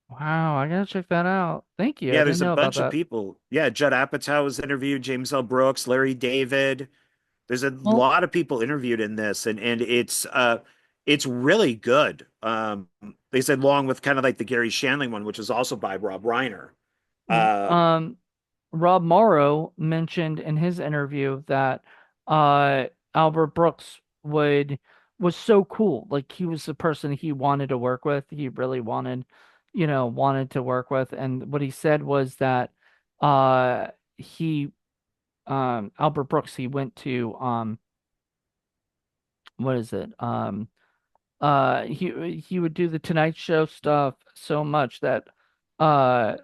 Wow, I gotta check that out. Thank you. I Yeah, didn't there's a know about bunch of that. people. Yeah, Judd Apatow was interviewed, James L. Brooks, Larry David. There's a Well, lot of people interviewed in this, and it's really good. They said along with kind of like the Gary Shandling one, which was also by Rob Reiner. Uh, Um, Rob Morrow mentioned in his interview that uh Albert Brooks was so cool. Like he was the person he wanted to work with. He really wanted, wanted to work with. And what he said was that uh he Albert Brooks, he went to what is it? He would do the Tonight Show stuff so much that uh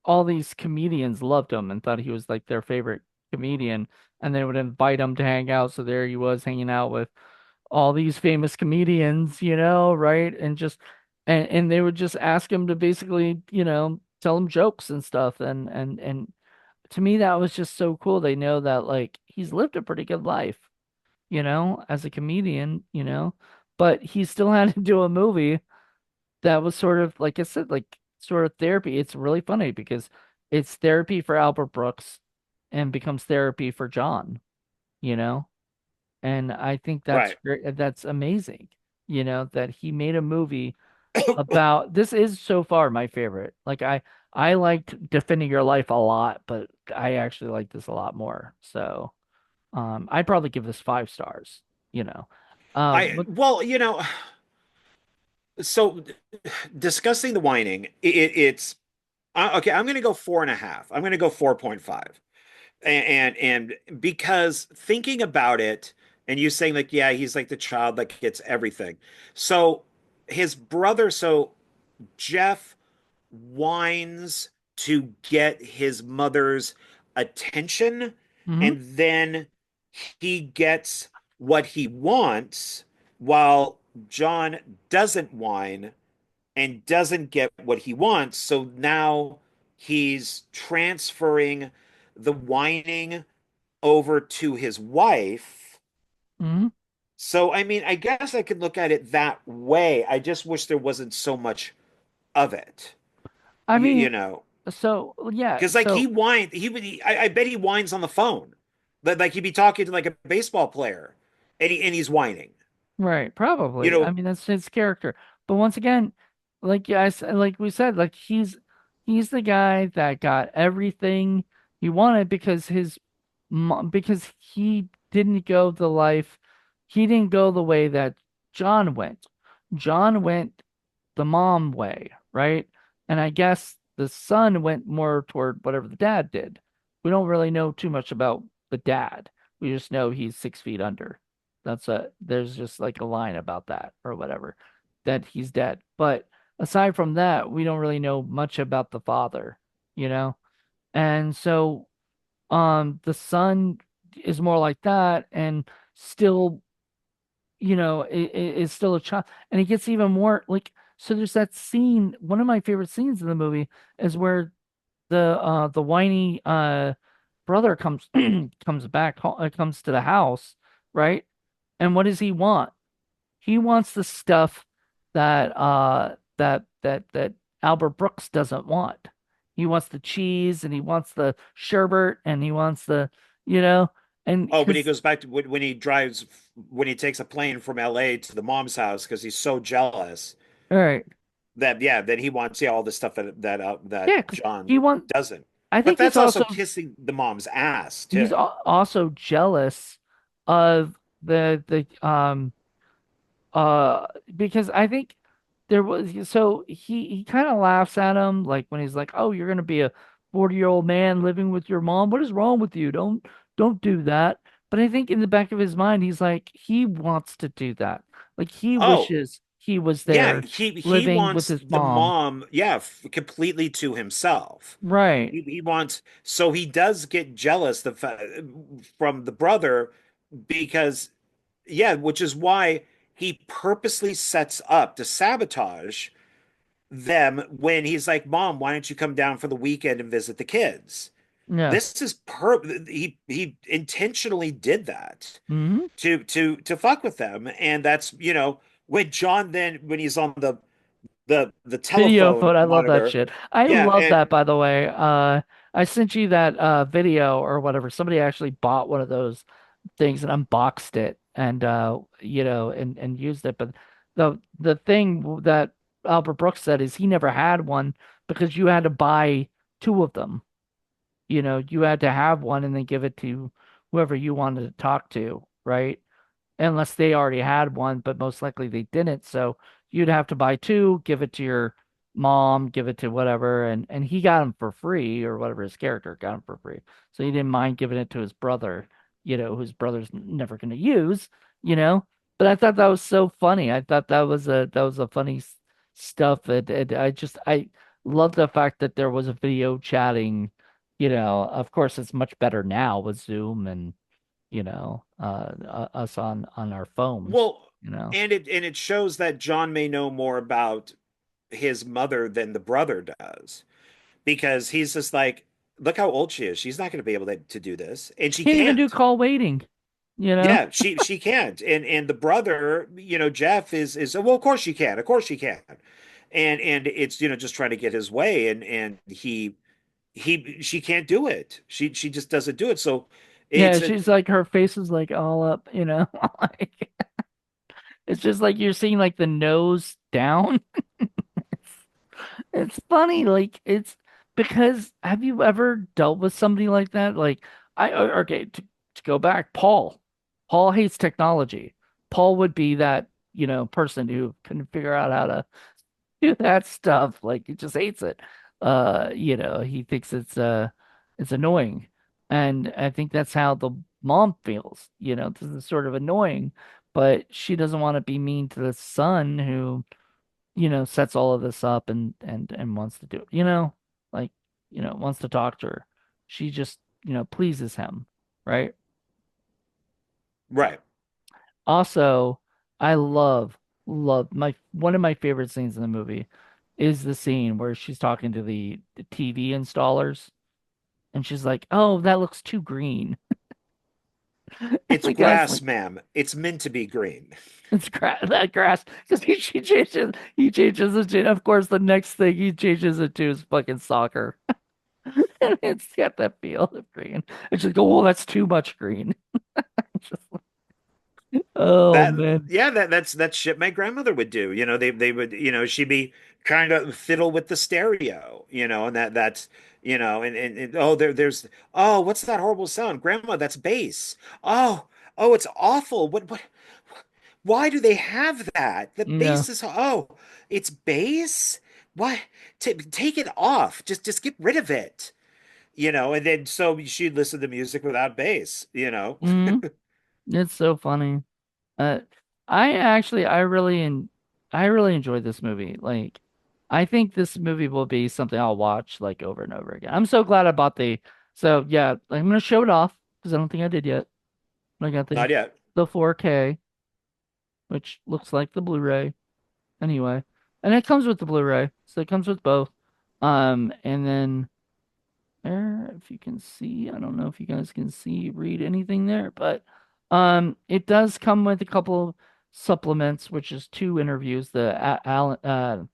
all these comedians loved him and thought he was like their favorite comedian, and they would invite him to hang out. So there he was hanging out with all these famous comedians, right? And they would just ask him to basically, tell him jokes and stuff. And to me, that was just so cool. They know that like he's lived a pretty good life, as a comedian, but he still had to do a movie that was sort of like I said, like sort of therapy. It's really funny because it's therapy for Albert Brooks and becomes therapy for John, you know? And I think that's right. great. That's amazing, that he made a movie about this is so far my favorite. Like I liked Defending Your Life a lot, but I actually like this a lot more. So I'd probably give this 5 stars, you know. I What well, so discussing the whining, it's okay. I'm going to go 4.5. I'm going to go 4.5, and because thinking about it, and you saying like, yeah, he's like the child that gets everything. So his brother, so Jeff whines to get his mother's attention, mm-hmm, and then he gets what he wants, while John doesn't whine and doesn't get what he wants. So now he's transferring the whining over to his wife. mm-hmm. So, I mean, I guess I could look at it that way. I just wish there wasn't so much of it, I you mean, know, so yeah, because like he so whined, I bet he whines on the phone, but like he'd be talking to like a baseball player, and he's whining, right, you probably. I know. mean, that's his character. But once again, like yeah, like we said, like he's the guy that got everything he wanted because because he didn't go the way that John went. John went the mom way, right? And I guess the son went more toward whatever the dad did. We don't really know too much about the dad. We just know he's 6 feet under. There's just like a line about that or whatever, that he's dead. But aside from that, we don't really know much about the father, you know? And so the son is more like that and still, is still a child. And it gets even more like so there's that scene, one of my favorite scenes in the movie is where the whiny brother comes comes to the house, right? And what does he want? He wants the stuff that Albert Brooks doesn't want. He wants the cheese and he wants the sherbet and he wants the, you know, and Oh, when he because goes back to when he drives, when he takes a plane from LA to the mom's house because he's so jealous all right, that, yeah, then he wants, yeah, all the stuff that yeah, because John he want. doesn't. I But think that's also kissing the mom's ass he's too. also jealous of the because I think there was so he kind of laughs at him like when he's like, "Oh, you're gonna be a 40-year-old man living with your mom. What is wrong with you? Don't do that." But I think in the back of his mind, he's like he wants to do that. Like he Oh, wishes he was yeah, there he living with wants his the mom. mom, yeah, completely to himself. Right. He wants, so he does get jealous from the brother because, yeah, which is why he purposely sets up to sabotage them when he's like, "Mom, why don't you come down for the weekend and visit the kids?" Yeah. This is he intentionally did that Hmm. to fuck with them, and that's, when John, then when he's on the Video telephone phone. I love that monitor, shit. I yeah, love and that, by the way. I sent you that video or whatever. Somebody actually bought one of those things and unboxed it and and used it. But the thing that Albert Brooks said is he never had one because you had to buy two of them. You know, you had to have one and then give it to whoever you wanted to talk to, right? Unless they already had one, but most likely they didn't. So you'd have to buy two, give it to your mom, give it to whatever, and he got them for free or whatever his character got them for free. So he didn't mind giving it to his brother, you know, whose brother's never going to use, you know. But I thought that was so funny. I thought that was a funny stuff. And I love the fact that there was a video chatting. You know, of course, it's much better now with Zoom and us on our phones, Well, you know. and it shows that John may know more about his mother than the brother does, because he's just like, look how old she is. She's not going to be able to do this, and she Can't even do can't. call waiting, you know. Yeah, she can't. And the brother, Jeff is well, of course she can. Of course she can. And it's, just trying to get his way, and she can't do it. She just doesn't do it. So Yeah, it's a she's like her face is like all up, you know. Like it's just like you're seeing like the nose down. It's funny, like it's because have you ever dealt with somebody like that? Like okay, to go back, Paul. Paul hates technology. Paul would be that, person who couldn't figure out how to do that stuff. Like he just hates it. He thinks it's annoying. And I think that's how the mom feels. This is sort of annoying, but she doesn't want to be mean to the son who, sets all of this up and wants to do it, like, wants to talk to her. She just, pleases him, right? right. Also, I love my one of my favorite scenes in the movie is the scene where she's talking to the TV installers and she's like, "Oh, that looks too green." And It's the guy's grass, like, ma'am. It's meant to be green. "It's that grass," because he changes it to, of course, the next thing he changes it to is fucking soccer, and it's got that feel of green. And she's like, "Oh, that's too much green." Just like, oh That man, yeah, that's shit my grandmother would do. They would, she'd be trying to fiddle with the stereo, and that's and oh, there's, oh, what's that horrible sound? Grandma, that's bass. Oh, oh, it's awful. What why do they have that? The no, bass is, oh, it's bass? Why? Take it off. Just get rid of it. And then so she'd listen to music without bass. it's so funny. Uh, I actually, I really enjoyed this movie. Like, I think this movie will be something I'll watch like over and over again. I'm so glad I bought so yeah, I'm gonna show it off because I don't think I did yet. I got Not yet. the 4K, which looks like the Blu-ray anyway, and it comes with the Blu-ray, so it comes with both. And then there, if you can see, I don't know if you guys can see, read anything there, but it does come with a couple supplements, which is two interviews, the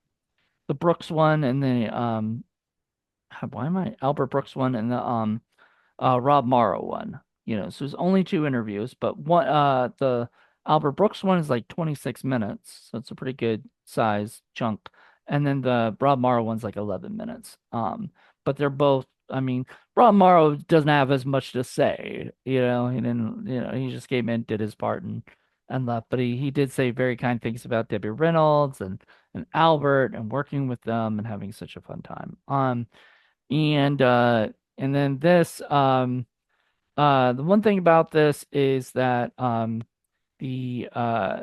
Brooks one and why am I Albert Brooks one and the Rob Morrow one. So there's only two interviews, but the Albert Brooks one is like 26 minutes, so it's a pretty good size chunk. And then the Rob Morrow one's like 11 minutes. But they're both, I mean, Rob Morrow doesn't have as much to say, he didn't, he just came in, did his part and left. But he did say very kind things about Debbie Reynolds and Albert and working with them and having such a fun time. And and then the one thing about this is that the uh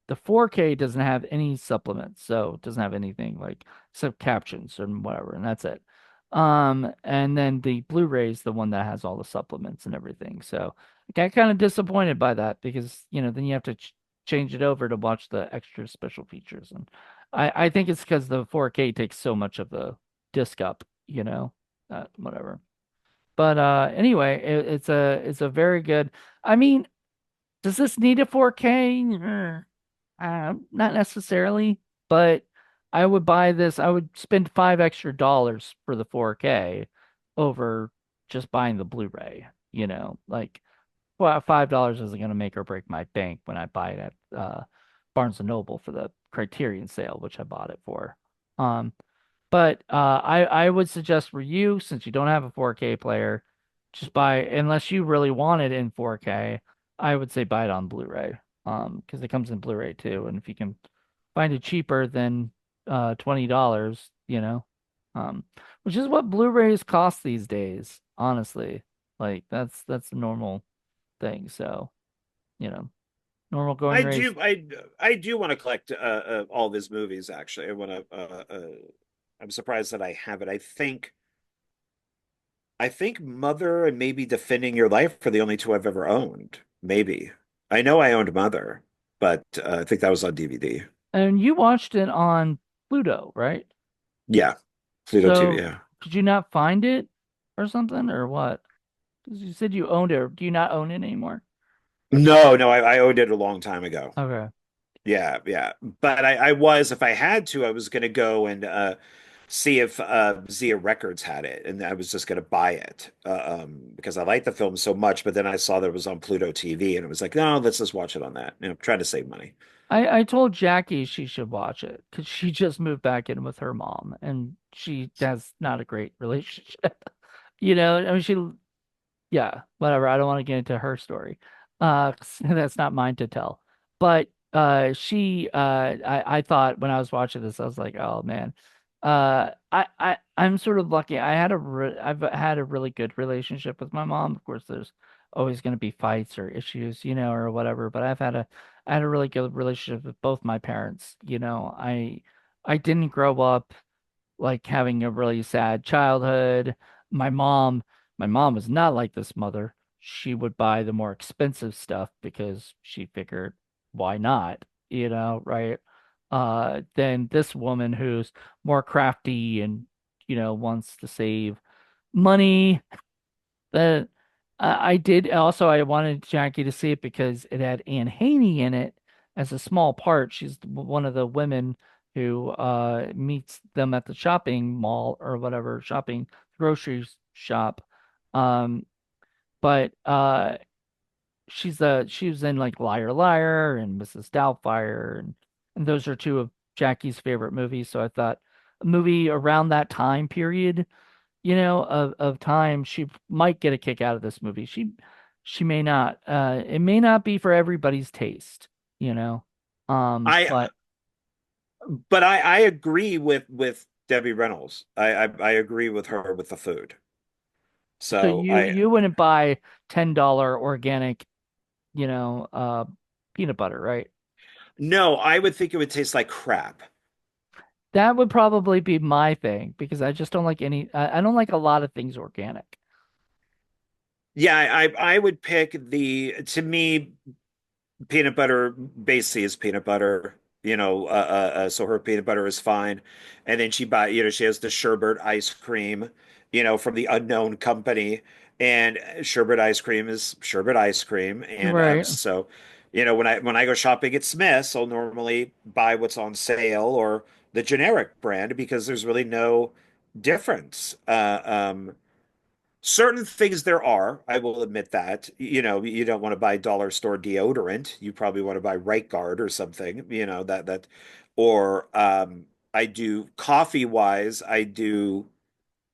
the 4K doesn't have any supplements, so it doesn't have anything like except captions and whatever, and that's it. And then the Blu-ray is the one that has all the supplements and everything. So I got kind of disappointed by that because, then you have to change it over to watch the extra special features. And I think it's because the 4K takes so much of the disc up, whatever. But anyway, it's a very good. I mean, does this need a 4K? Not necessarily, but I would buy this. I would spend $5 extra for the 4K over just buying the Blu-ray. Like, well, $5 isn't going to make or break my bank when I buy it at Barnes and Noble for the Criterion sale, which I bought it for. Um, But I would suggest for you, since you don't have a 4K player, just buy, unless you really want it in 4K, I would say buy it on Blu-ray. Because it comes in Blu-ray too, and if you can find it cheaper than $20, which is what Blu-rays cost these days, honestly. Like that's the normal thing. So, you know, normal going I rates. do I do want to collect all of his movies actually. I want to I'm surprised that I have it. I think Mother and maybe Defending Your Life are the only two I've ever owned. Maybe. I know I owned Mother, but I think that was on DVD. And you watched it on Pluto, right? Yeah, Pluto TV. So Yeah. could you not find it or something or what? Because you said you owned it. Or do you not own it anymore? No, no, I owned it a long time ago. Okay. Yeah, yeah. But I was, if I had to, I was going to go and see if Zia Records had it, and I was just going to buy it because I liked the film so much. But then I saw that it was on Pluto TV, and it was like, no, let's just watch it on that. You know, trying to save money. I told Jackie she should watch it because she just moved back in with her mom and she has not a great relationship. I mean, yeah, whatever. I don't want to get into her story. 'Cause that's not mine to tell. But I thought when I was watching this, I was like, oh man. I'm sort of lucky. I've had a really good relationship with my mom. Of course, there's always going to be fights or issues, or whatever, but I had a really good relationship with both my parents. I didn't grow up like having a really sad childhood. My mom, my mom was not like this mother. She would buy the more expensive stuff because she figured, why not? Right? Then this woman who's more crafty and, wants to save money. The I did also I wanted Jackie to see it because it had Anne Haney in it as a small part. She's one of the women who meets them at the shopping mall or whatever, shopping grocery shop. Um, but she was in like Liar Liar and Mrs. Doubtfire and those are two of Jackie's favorite movies. So I thought a movie around that time period of time, she might get a kick out of this movie. She may not. It may not be for everybody's taste, you know. I, But but I agree with Debbie Reynolds. I agree with her with the food. so So you wouldn't buy $10 organic, peanut butter, right? no, I would think it would taste like crap. That would probably be my thing because I just don't like I don't like a lot of things organic. Yeah, I would pick to me peanut butter basically is peanut butter, so her peanut butter is fine. And then she has the sherbet ice cream, from the unknown company. And sherbet ice cream is sherbet ice cream. And Right. so, when I go shopping at Smith's, I'll normally buy what's on sale or the generic brand because there's really no difference. Certain things there are, I will admit that. You don't want to buy dollar store deodorant. You probably want to buy Right Guard or something, or I do coffee wise, I do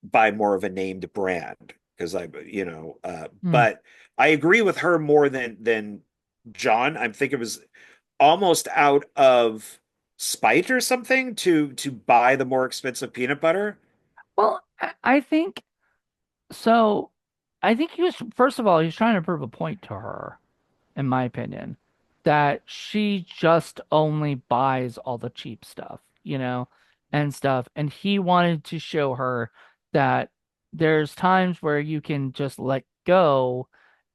buy more of a named brand because Hmm. but I agree with her more than John. I think it was almost out of spite or something to buy the more expensive peanut butter. Well, I think so. I think he was, first of all, he's trying to prove a point to her, in my opinion, that she just only buys all the cheap stuff, and stuff. And he wanted to show her that there's times where you can just let go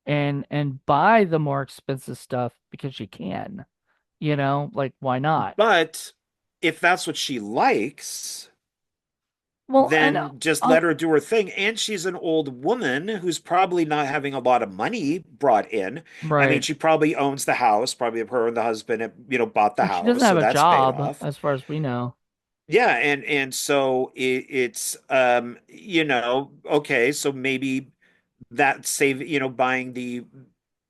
and buy the more expensive stuff because you can, like why not? But if that's what she likes, Well, and then just uh, let her do her thing. And she's an old woman who's probably not having a lot of money brought in. I mean, right. she probably owns the house. Probably her and the husband have, bought the And she doesn't house, have so a that's paid job, off. as far as we know. Yeah, and so it's okay, so maybe that save, buying the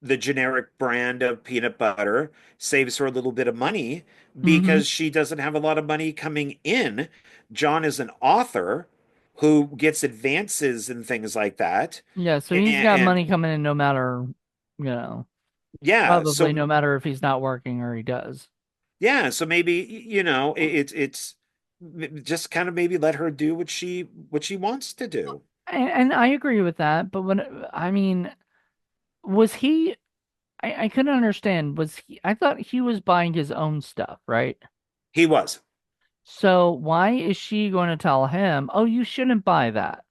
the generic brand of peanut butter, saves her a little bit of money Hmm. because she doesn't have a lot of money coming in. John is an author who gets advances and things like that. Yeah, so he's got And money coming in no matter, you know, yeah, probably so no matter if he's not working or he does. yeah, so maybe it's just kind of maybe let her do what she wants to do. And I agree with that, but I mean, was he, I couldn't understand, was he, I thought he was buying his own stuff, right? He was. So why is she going to tell him, oh, you shouldn't buy that?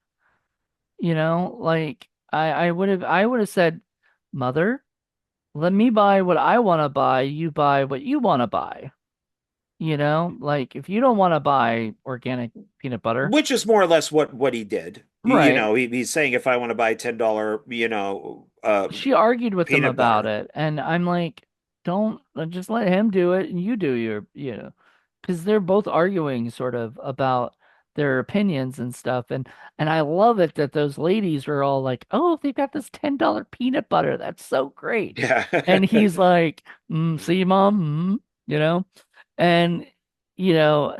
Like I would have said, Mother, let me buy what I want to buy, you buy what you want to buy. Like if you don't want to buy organic peanut butter, Which is more or less what he did. right? He's saying if I want to buy $10, She argued with him peanut about butter. it, and I'm like, don't just let him do it, and you do because they're both arguing sort of about their opinions and stuff, and I love it that those ladies were all like, oh, they've got this $10 peanut butter, that's so great, Yeah. and he's like, see, mom, you know, and you know,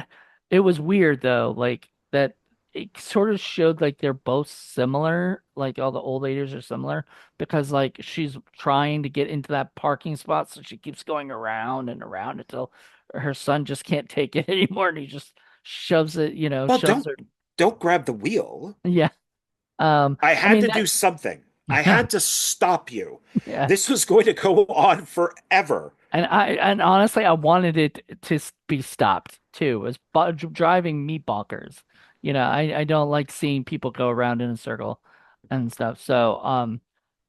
it was weird though, like that. It sort of showed like they're both similar, like all the old ladies are similar because like she's trying to get into that parking spot, so she keeps going around and around until her son just can't take it anymore, and he just shoves it, Well, shoves her. don't grab the wheel. Yeah. I I had mean to that. do something. I Yeah. had to stop you. Yeah. This was going to go on forever. And honestly, I wanted it to be stopped too. It was driving me bonkers. I don't like seeing people go around in a circle and stuff. So,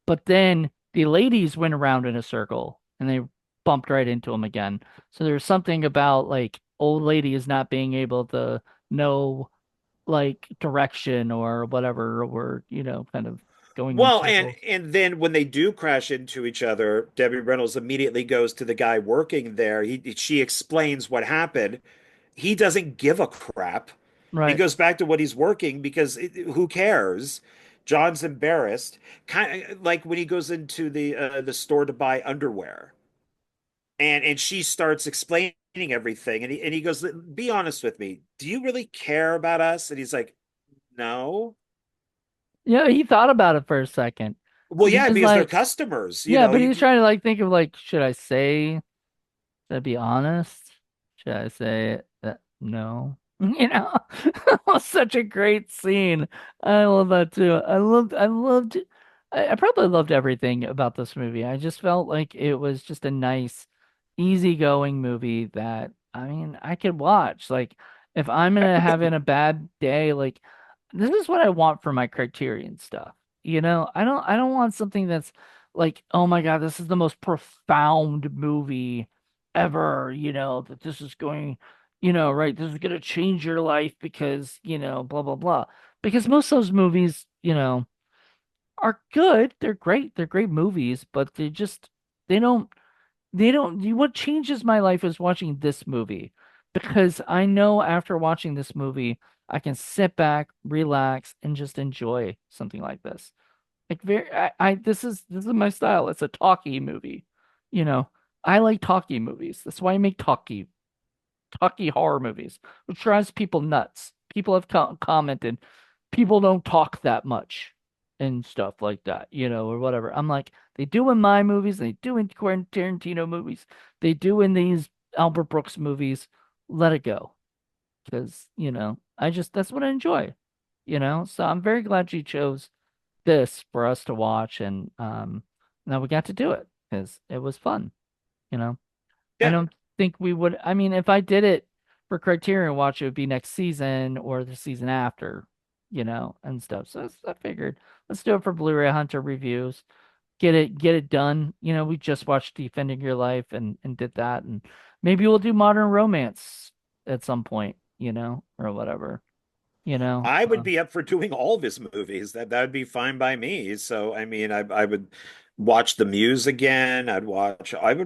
but then the ladies went around in a circle and they bumped right into him again. So there's something about like old ladies not being able to know like direction or whatever, or kind of going in Well, and circles. and then when they do crash into each other, Debbie Reynolds immediately goes to the guy working there. She explains what happened. He doesn't give a crap. He Right. goes back to what he's working because who cares? John's embarrassed, kind of like when he goes into the store to buy underwear, and she starts explaining everything, and he goes, "Be honest with me. Do you really care about us?" And he's like, "No." Yeah, he thought about it for a second. Well, He yeah, was because they're like, customers. yeah, but he was trying to like think of like, should I say, to be honest? Should I say that no? It was such a great scene. I love that too. I probably loved everything about this movie. I just felt like it was just a nice, easygoing movie that, I mean, I could watch. Like, if I'm gonna have in a bad day, like, this is what I want for my Criterion stuff. I don't want something that's like, oh my God, this is the most profound movie ever, that this is going, right, this is going to change your life because, blah, blah, blah. Because most of those movies, are good. They're great. They're great movies, but they don't, what changes my life is watching this movie because I know after watching this movie, I can sit back, relax, and just enjoy something like this. Like this is my style. It's a talkie movie. You know, I like talkie movies. That's why I make talkie horror movies, which drives people nuts. People have commented, people don't talk that much and stuff like that, or whatever. I'm like, they do in my movies, they do in Quentin Tarantino movies, they do in these Albert Brooks movies. Let it go. Because, that's what I enjoy, So I'm very glad you chose this for us to watch, and now we got to do it because it was fun, you know. I Yeah. don't think we would. I mean, if I did it for Criterion Watch, it would be next season or the season after, and stuff. So I figured let's do it for Blu-ray Hunter reviews. Get it done. We just watched Defending Your Life and did that, and maybe we'll do Modern Romance at some point, or whatever, you know. I would be up for doing all of his movies. That would be fine by me. So I mean, I would watch The Muse again. I would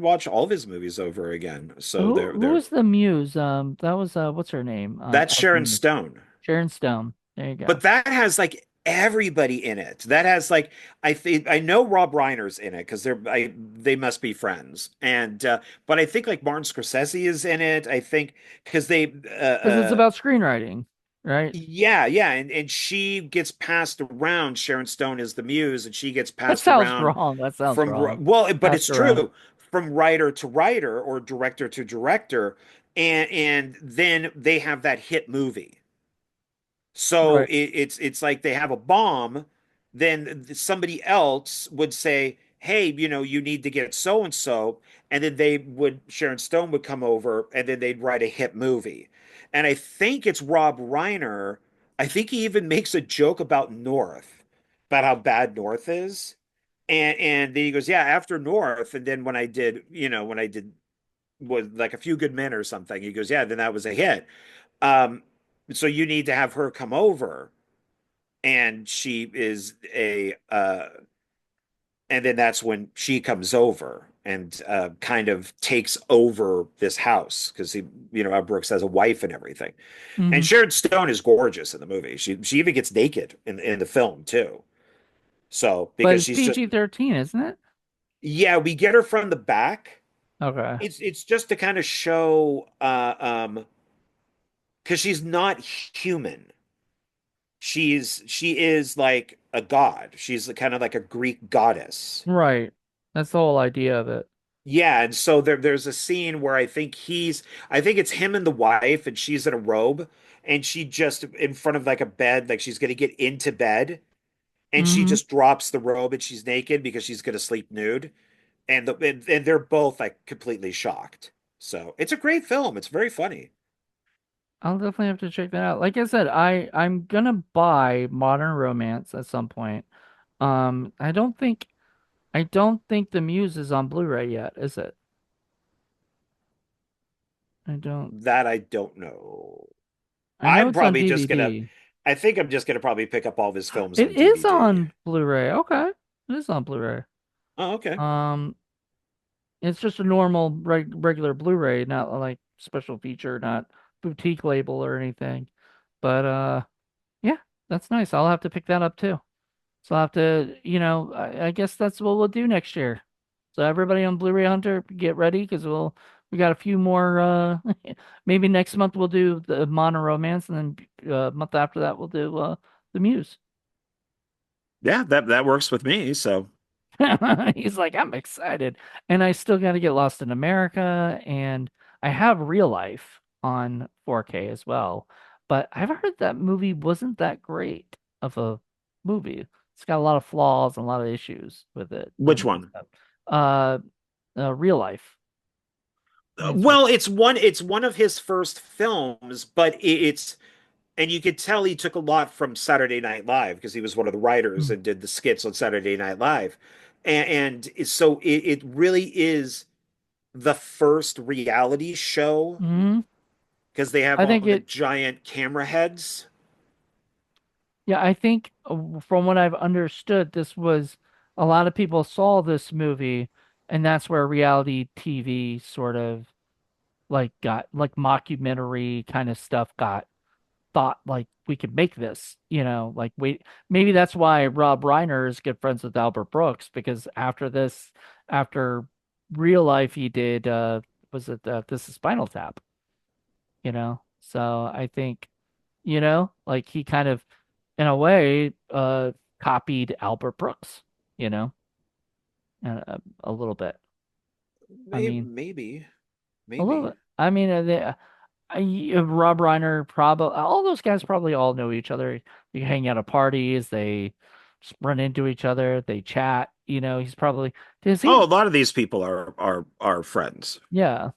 watch all of his movies over again. So Who they're was the muse? That was what's her name? that's Sharon Alexander. Stone. Sharon Stone. There you But go. that has like everybody in it. That has like I think I know Rob Reiner's in it because they must be friends. And but I think like Martin Scorsese is in it. I think because Because it's about screenwriting, right? yeah, and she gets passed around. Sharon Stone is the muse, and she gets That passed sounds around wrong. That sounds from wrong. well, but it's Passed around. true from writer to writer or director to director, and then they have that hit movie. So Right. it's like they have a bomb, then somebody else would say, "Hey, you need to get so and so," and then Sharon Stone would come over, and then they'd write a hit movie. And I think it's Rob Reiner. I think he even makes a joke about North, about how bad North is, and then he goes, "Yeah, after North, and then when I did was like A Few Good Men or something," he goes, "Yeah, then that was a hit." Um, so you need to have her come over, and she is a and then that's when she comes over and kind of takes over this house because Al Brooks has a wife and everything. And Hmm. Sharon Stone is gorgeous in the movie. She even gets naked in the film too. So But because it's she's just PG-13, isn't it? yeah, we get her from the back. Okay. It's just to kind of show because she's not human. She is like a god. She's kind of like a Greek goddess. Right. That's the whole idea of it. Yeah, and so there's a scene where I think it's him and the wife, and she's in a robe, and she just in front of like a bed, like she's gonna get into bed, and she Hmm. just drops the robe and she's naked because she's gonna sleep nude. And they're both like completely shocked. So it's a great film. It's very funny. I'll definitely have to check that out. Like I said, I'm gonna buy Modern Romance at some point. I don't think The Muse is on Blu-ray yet, is it? I don't. That I don't know. I know I'm it's on probably just gonna DVD. I think I'm just gonna probably pick up all of his films It on is DVD. on Blu-ray. Okay. It is on Blu-ray. Oh, okay. Um, it's just a normal regular Blu-ray, not like special feature, not boutique label or anything. But yeah, that's nice. I'll have to pick that up too. So I'll have to, I guess that's what we'll do next year. So everybody on Blu-ray Hunter, get ready because we got a few more. Maybe next month we'll do the Mono Romance, and then month after that we'll do the Muse. Yeah, that works with me. So He's like, I'm excited. And I still got to get Lost in America. And I have Real Life on 4K as well. But I've heard that movie wasn't that great of a movie. It's got a lot of flaws and a lot of issues with it which and one? stuff. Uh, Real Life. I think it's real. Well, it's one of his first films, but it's and you could tell he took a lot from Saturday Night Live because he was one of the writers Mm. and did the skits on Saturday Night Live. So it really is the first reality show Mhm. because they have I all think the it, giant camera heads. yeah, I think from what I've understood, this was a lot of people saw this movie, and that's where reality TV sort of like got like mockumentary kind of stuff got thought like we could make this, like wait, maybe that's why Rob Reiner is good friends with Albert Brooks because after Real Life, he did was it This is Spinal Tap, So I think, like he kind of in a way copied Albert Brooks, you know, a little bit. I mean, Maybe, a little maybe. bit. I mean, Rob Reiner, probably all those guys probably all know each other. You hang out at parties, they just run into each other, they chat. He's probably does Oh, he? a lot of these people are friends. Yeah.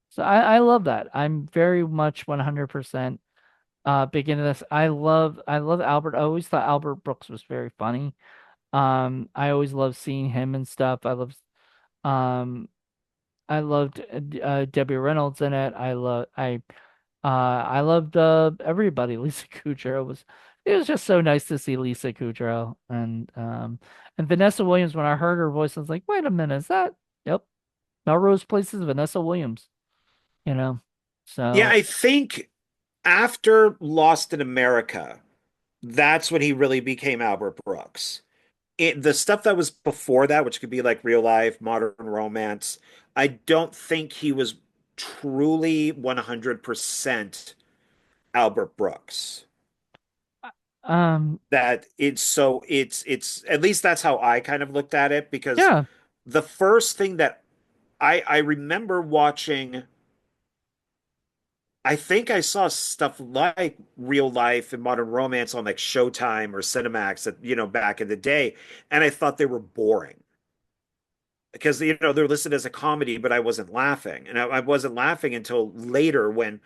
So I love that. I'm very much 100% big into this. I love Albert. I always thought Albert Brooks was very funny. I always loved seeing him and stuff. Um I loved Debbie Reynolds in it. I loved everybody. Lisa Kudrow was it was just so nice to see Lisa Kudrow and Vanessa Williams. When I heard her voice, I was like, wait a minute, is that yep. Melrose Place is Vanessa Williams, you know. Yeah, So I think after Lost in America, That's when he really became Albert Brooks. The stuff that was before that, which could be like real life, modern romance, I don't think he was truly 100% Albert Brooks. Um, That it's at least that's how I kind of looked at it because yeah, the first thing that I remember watching, I think I saw stuff like real life and modern romance on like Showtime or Cinemax at, back in the day, and I thought they were boring because they're listed as a comedy, but I wasn't laughing, and I wasn't laughing until later when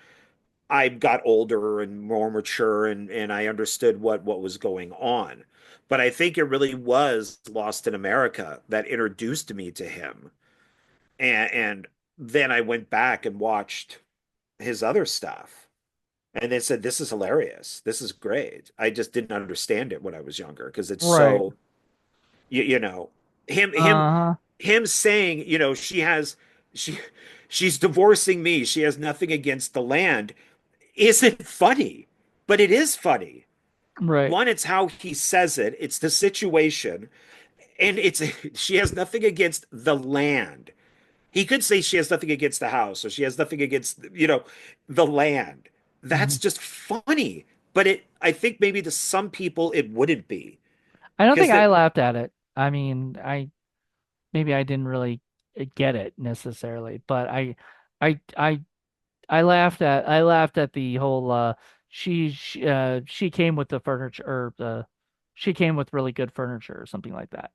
I got older and more mature, and I understood what was going on. But I think it really was Lost in America that introduced me to him, and then I went back and watched his other stuff. And they said, "This is hilarious. This is great." I just didn't understand it when I was younger because it's right. so, you know, him him Uh-huh. him saying, she she's divorcing me. She has nothing against the land. Isn't funny, but it is funny. Right. One, it's how he says it. It's the situation, and it's she has nothing against the land. He could say she has nothing against the house or she has nothing against, the land. That's Mhm. just funny. But I think maybe to some people it wouldn't be I don't because think I that, laughed at it. I mean, I maybe I didn't really get it necessarily, but I I I laughed at the whole she came with the furniture or the she came with really good furniture or something like that,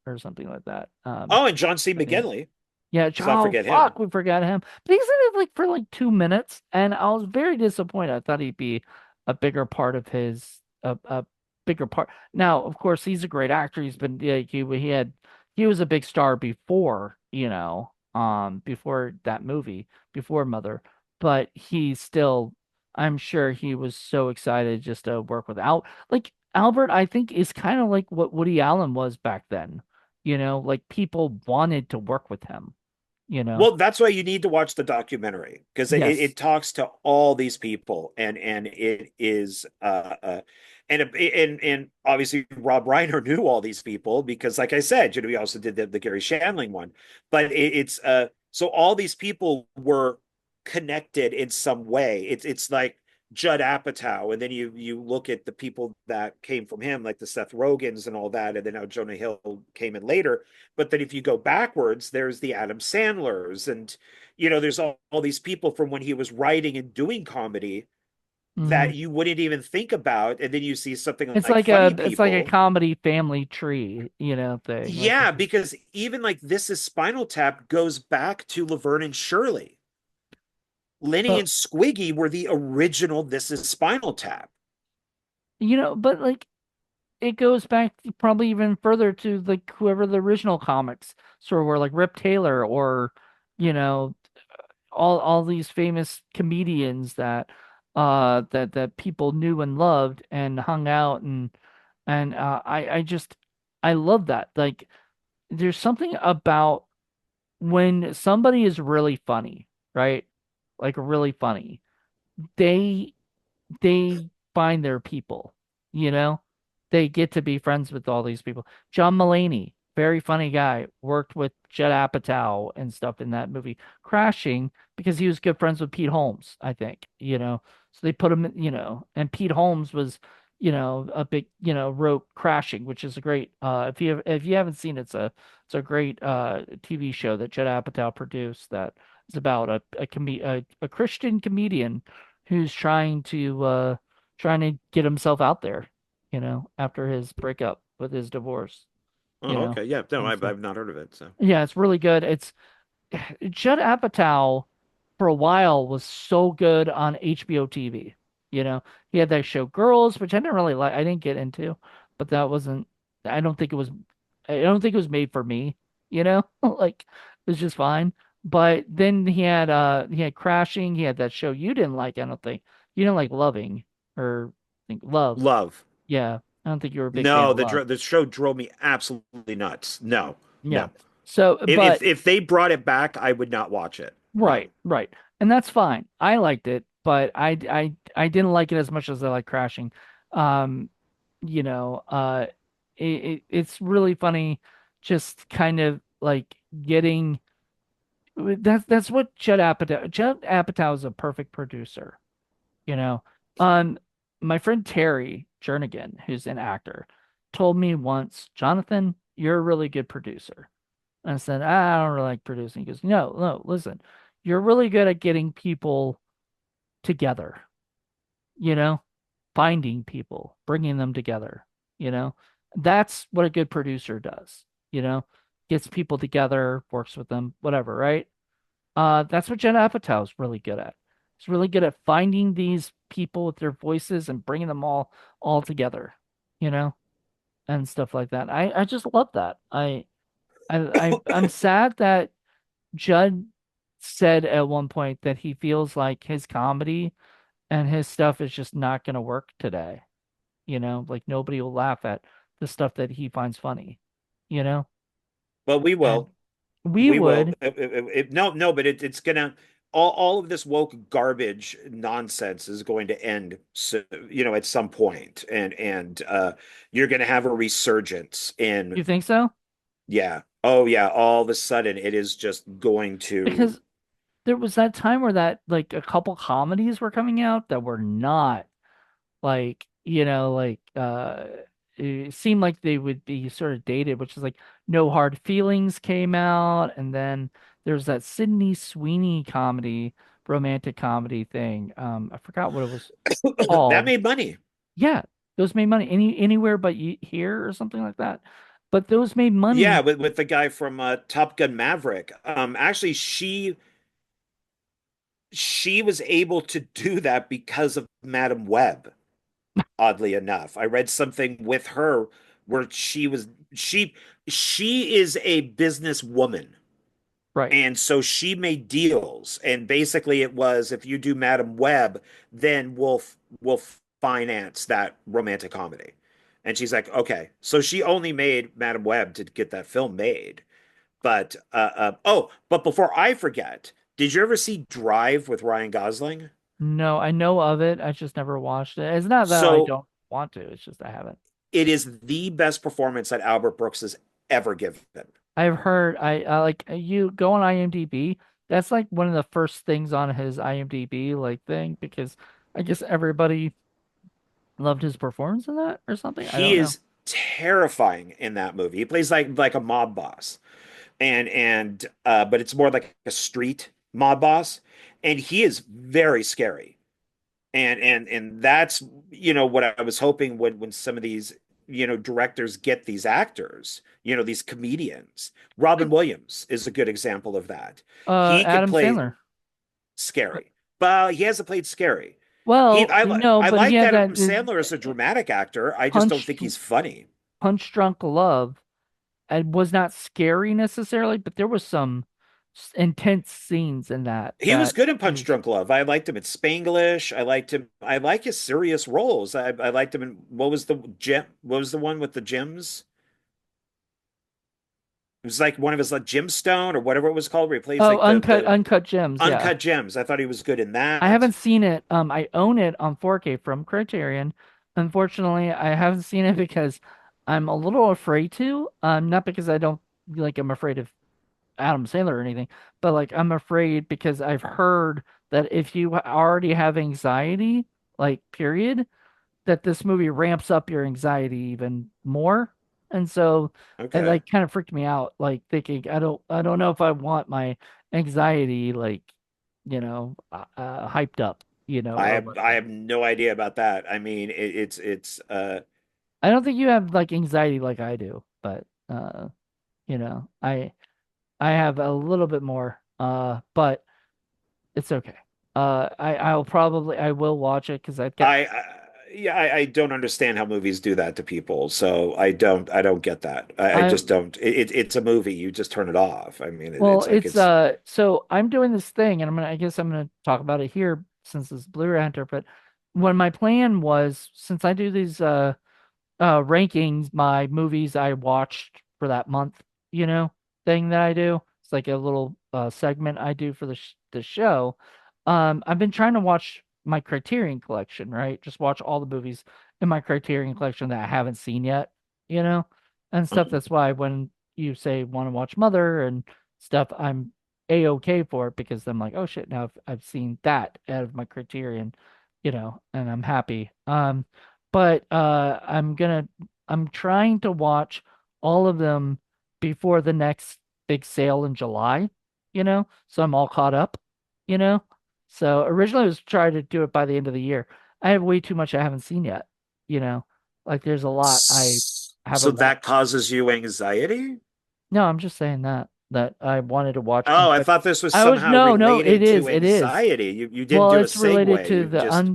or something like that. oh, and John C. At the end. McGinley, Yeah, let's not oh forget him. fuck, we forgot him. But he's in it like for like 2 minutes, and I was very disappointed. I thought he'd be a bigger part of his a bigger part. Now, of course, he's a great actor. He's been yeah, he was a big star before, before that movie, before Mother. But he still, I'm sure he was so excited just to work with like Albert. I think is kind of like what Woody Allen was back then. Like people wanted to work with him you know? Well, that's why you need to watch the documentary because it Yes. talks to all these people, and it is and obviously Rob Reiner knew all these people because, like I said, we also did the Gary Shandling one, but it's so all these people were connected in some way. It's like Judd Apatow, and then you look at the people that came from him, like the Seth Rogans and all that, and then now Jonah Hill came in later. But then if you go backwards, there's the Adam Sandlers, and there's all these people from when he was writing and doing comedy Hmm. that you wouldn't even think about, and then you see something It's like like Funny a People. comedy family tree, thing. Like Yeah, it's just, because even like This Is Spinal Tap goes back to Laverne and Shirley. Lenny but and Squiggy were the original This Is Spinal Tap. but like it goes back probably even further to like whoever the original comics sort of were, like Rip Taylor or you know all these famous comedians that people knew and loved and hung out and I just I love that. Like there's something about when somebody is really funny, right? Like really funny, they they find their people, you know? They get to be friends with all these people. John Mulaney, very funny guy, worked with Judd Apatow and stuff in that movie. Crashing because he was good friends with Pete Holmes, I think. So they put him, and Pete Holmes was, a big, wrote Crashing, which is a great if you haven't seen it, it's a great TV show that Judd Apatow produced that is about a Christian comedian who's trying to get himself out there, after his breakup with his divorce, you Oh, know. okay. Yeah. No, And so I've not heard of it. So. yeah, it's really good. It's Judd Apatow for a while was so good on HBO TV. He had that show Girls, which I didn't really like. I didn't get into, but that wasn't. I don't think it was. I don't think it was made for me. Like it was just fine. But then he had Crashing. He had that show you didn't like. I don't think you didn't like Loving or I think Love. Love. Yeah, I don't think you were a big fan No, of Love. the show drove me absolutely nuts. No, Yeah. no. So, If but if they brought it back, I would not watch it. No. right, right. And that's fine. I liked it, but I didn't like it as much as I like Crashing. you know, it's really funny, just kind of like getting that's what Judd Apatow is a perfect producer, you know. Um, my friend Terry Jernigan, who's an actor, told me once, Jonathan, you're a really good producer. And I said, I don't really like producing. He goes, no, no, listen, you're really good at getting people together, you know, finding people, bringing them together, you know. That's what a good producer does, you know, gets people together, works with them, whatever, right? That's what Jen Apatow is really good at. He's really good at finding these people with their voices and bringing them all together, you know, and stuff like that. I just love that. I'm sad that Judd said at one point that he feels like his comedy and his stuff is just not going to work today. You know, like nobody will laugh at the stuff that he finds funny, you know? But we And will. we We will. would. No, no, but it's gonna all of this woke garbage nonsense is going to end, so, at some point, and you're gonna have a resurgence in, You think so? yeah. Oh yeah, all of a sudden it is just going to. Because there was that time where that like a couple comedies were coming out that were not like, it seemed like they would be sort of dated, which is like No Hard Feelings came out, and then there's that Sydney Sweeney comedy, romantic comedy thing. I forgot what it was That called. made money. Yeah, those made money anywhere but here or something like that. But those made Yeah, money, with the guy from Top Gun Maverick. Actually, she was able to do that because of Madam Web. Oddly enough, I read something with her where she she is a businesswoman, right? and so she made deals, and basically it was, if you do Madam Web, then we'll finance that romantic comedy. And she's like, okay. So she only made Madam Web to get that film made. But oh, but before I forget, did you ever see Drive with Ryan Gosling? No, I know of it. I just never watched it. It's not that I So don't want to. It's just I haven't. it is the best performance that Albert Brooks has ever given. I've heard I like you go on IMDb. That's like one of the first things on his IMDb like thing because I guess everybody loved his performance in that or something. I He don't know. is terrifying in that movie. He plays like a mob boss, and but it's more like a street mob boss, and he is very scary. And that's what I was hoping, when some of these directors get these actors, these comedians. Robin Like Williams is a good example of that. He could Adam play Sandler. scary, but he hasn't played scary. He Well, I no, I but he like had Adam that Sandler as a dramatic actor. I just don't punch think he's funny. Punch Drunk Love and was not scary necessarily, but there was some intense scenes in that He was that good in it Punch was Drunk Love. I liked him in Spanglish. I liked him. I like his serious roles. I liked him in, what was the gym? What was the one with the gyms? It was like one of his, like, Gemstone or whatever it was called, where he plays oh, like the Uncut Gems, yeah. uncut gems. I thought he was good in I that. haven't seen it. I own it on 4K from Criterion. Unfortunately, I haven't seen it because I'm a little afraid to. Not because I don't like I'm afraid of Adam Sandler or anything, but like I'm afraid because I've heard that if you already have anxiety, like period, that this movie ramps up your anxiety even more. And so it Okay. like kind of freaked me out, like thinking I don't know if I want my anxiety like, hyped up, or I whatever. have no idea about that. I mean, it's I don't think you have like anxiety like I do, but I have a little bit more, but it's okay. I will watch it because I've got yeah, I don't understand how movies do that to people. So I don't get that. I I just don't. It's a movie. You just turn it off. I mean, Well, it's like it's it's. so I'm doing this thing and I guess I'm gonna talk about it here since it's Blu-ray Hunter, but when my plan was since I do these rankings, my movies I watched for that month, thing that I do. It's like a little segment I do for the show. I've been trying to watch my Criterion collection, right? Just watch all the movies in my Criterion collection that I haven't seen yet, you know, and stuff. That's why when you say want to watch Mother and stuff, I'm a-okay for it because I'm like, oh shit, now I've seen that out of my Criterion, and I'm happy. But I'm trying to watch all of them before the next big sale in July, so I'm all caught up, you know. So originally I was trying to do it by the end of the year. I have way too much I haven't seen yet, you know. Like there's a lot I So haven't that watched. causes you anxiety? No, I'm just saying that I wanted to watch Oh, I uncut. thought this was I was somehow no, it related is, to it is. anxiety. You didn't Well, do a it's related segue. to You the just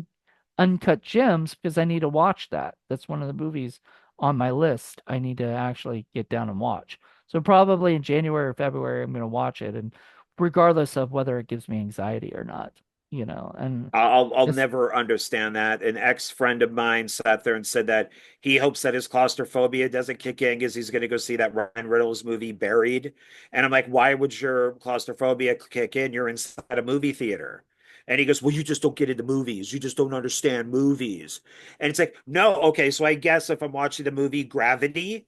uncut gems because I need to watch that. That's one of the movies on my list. I need to actually get down and watch. So probably in January or February, I'm going to watch it, and regardless of whether it gives me anxiety or not, and I'll it's never understand that. An ex-friend of mine sat there and said that he hopes that his claustrophobia doesn't kick in because he's going to go see that Ryan Reynolds movie Buried. And I'm like, why would your claustrophobia kick in? You're inside a movie theater. And he goes, well, you just don't get into movies. You just don't understand movies. And it's like, no, okay. So I guess if I'm watching the movie Gravity,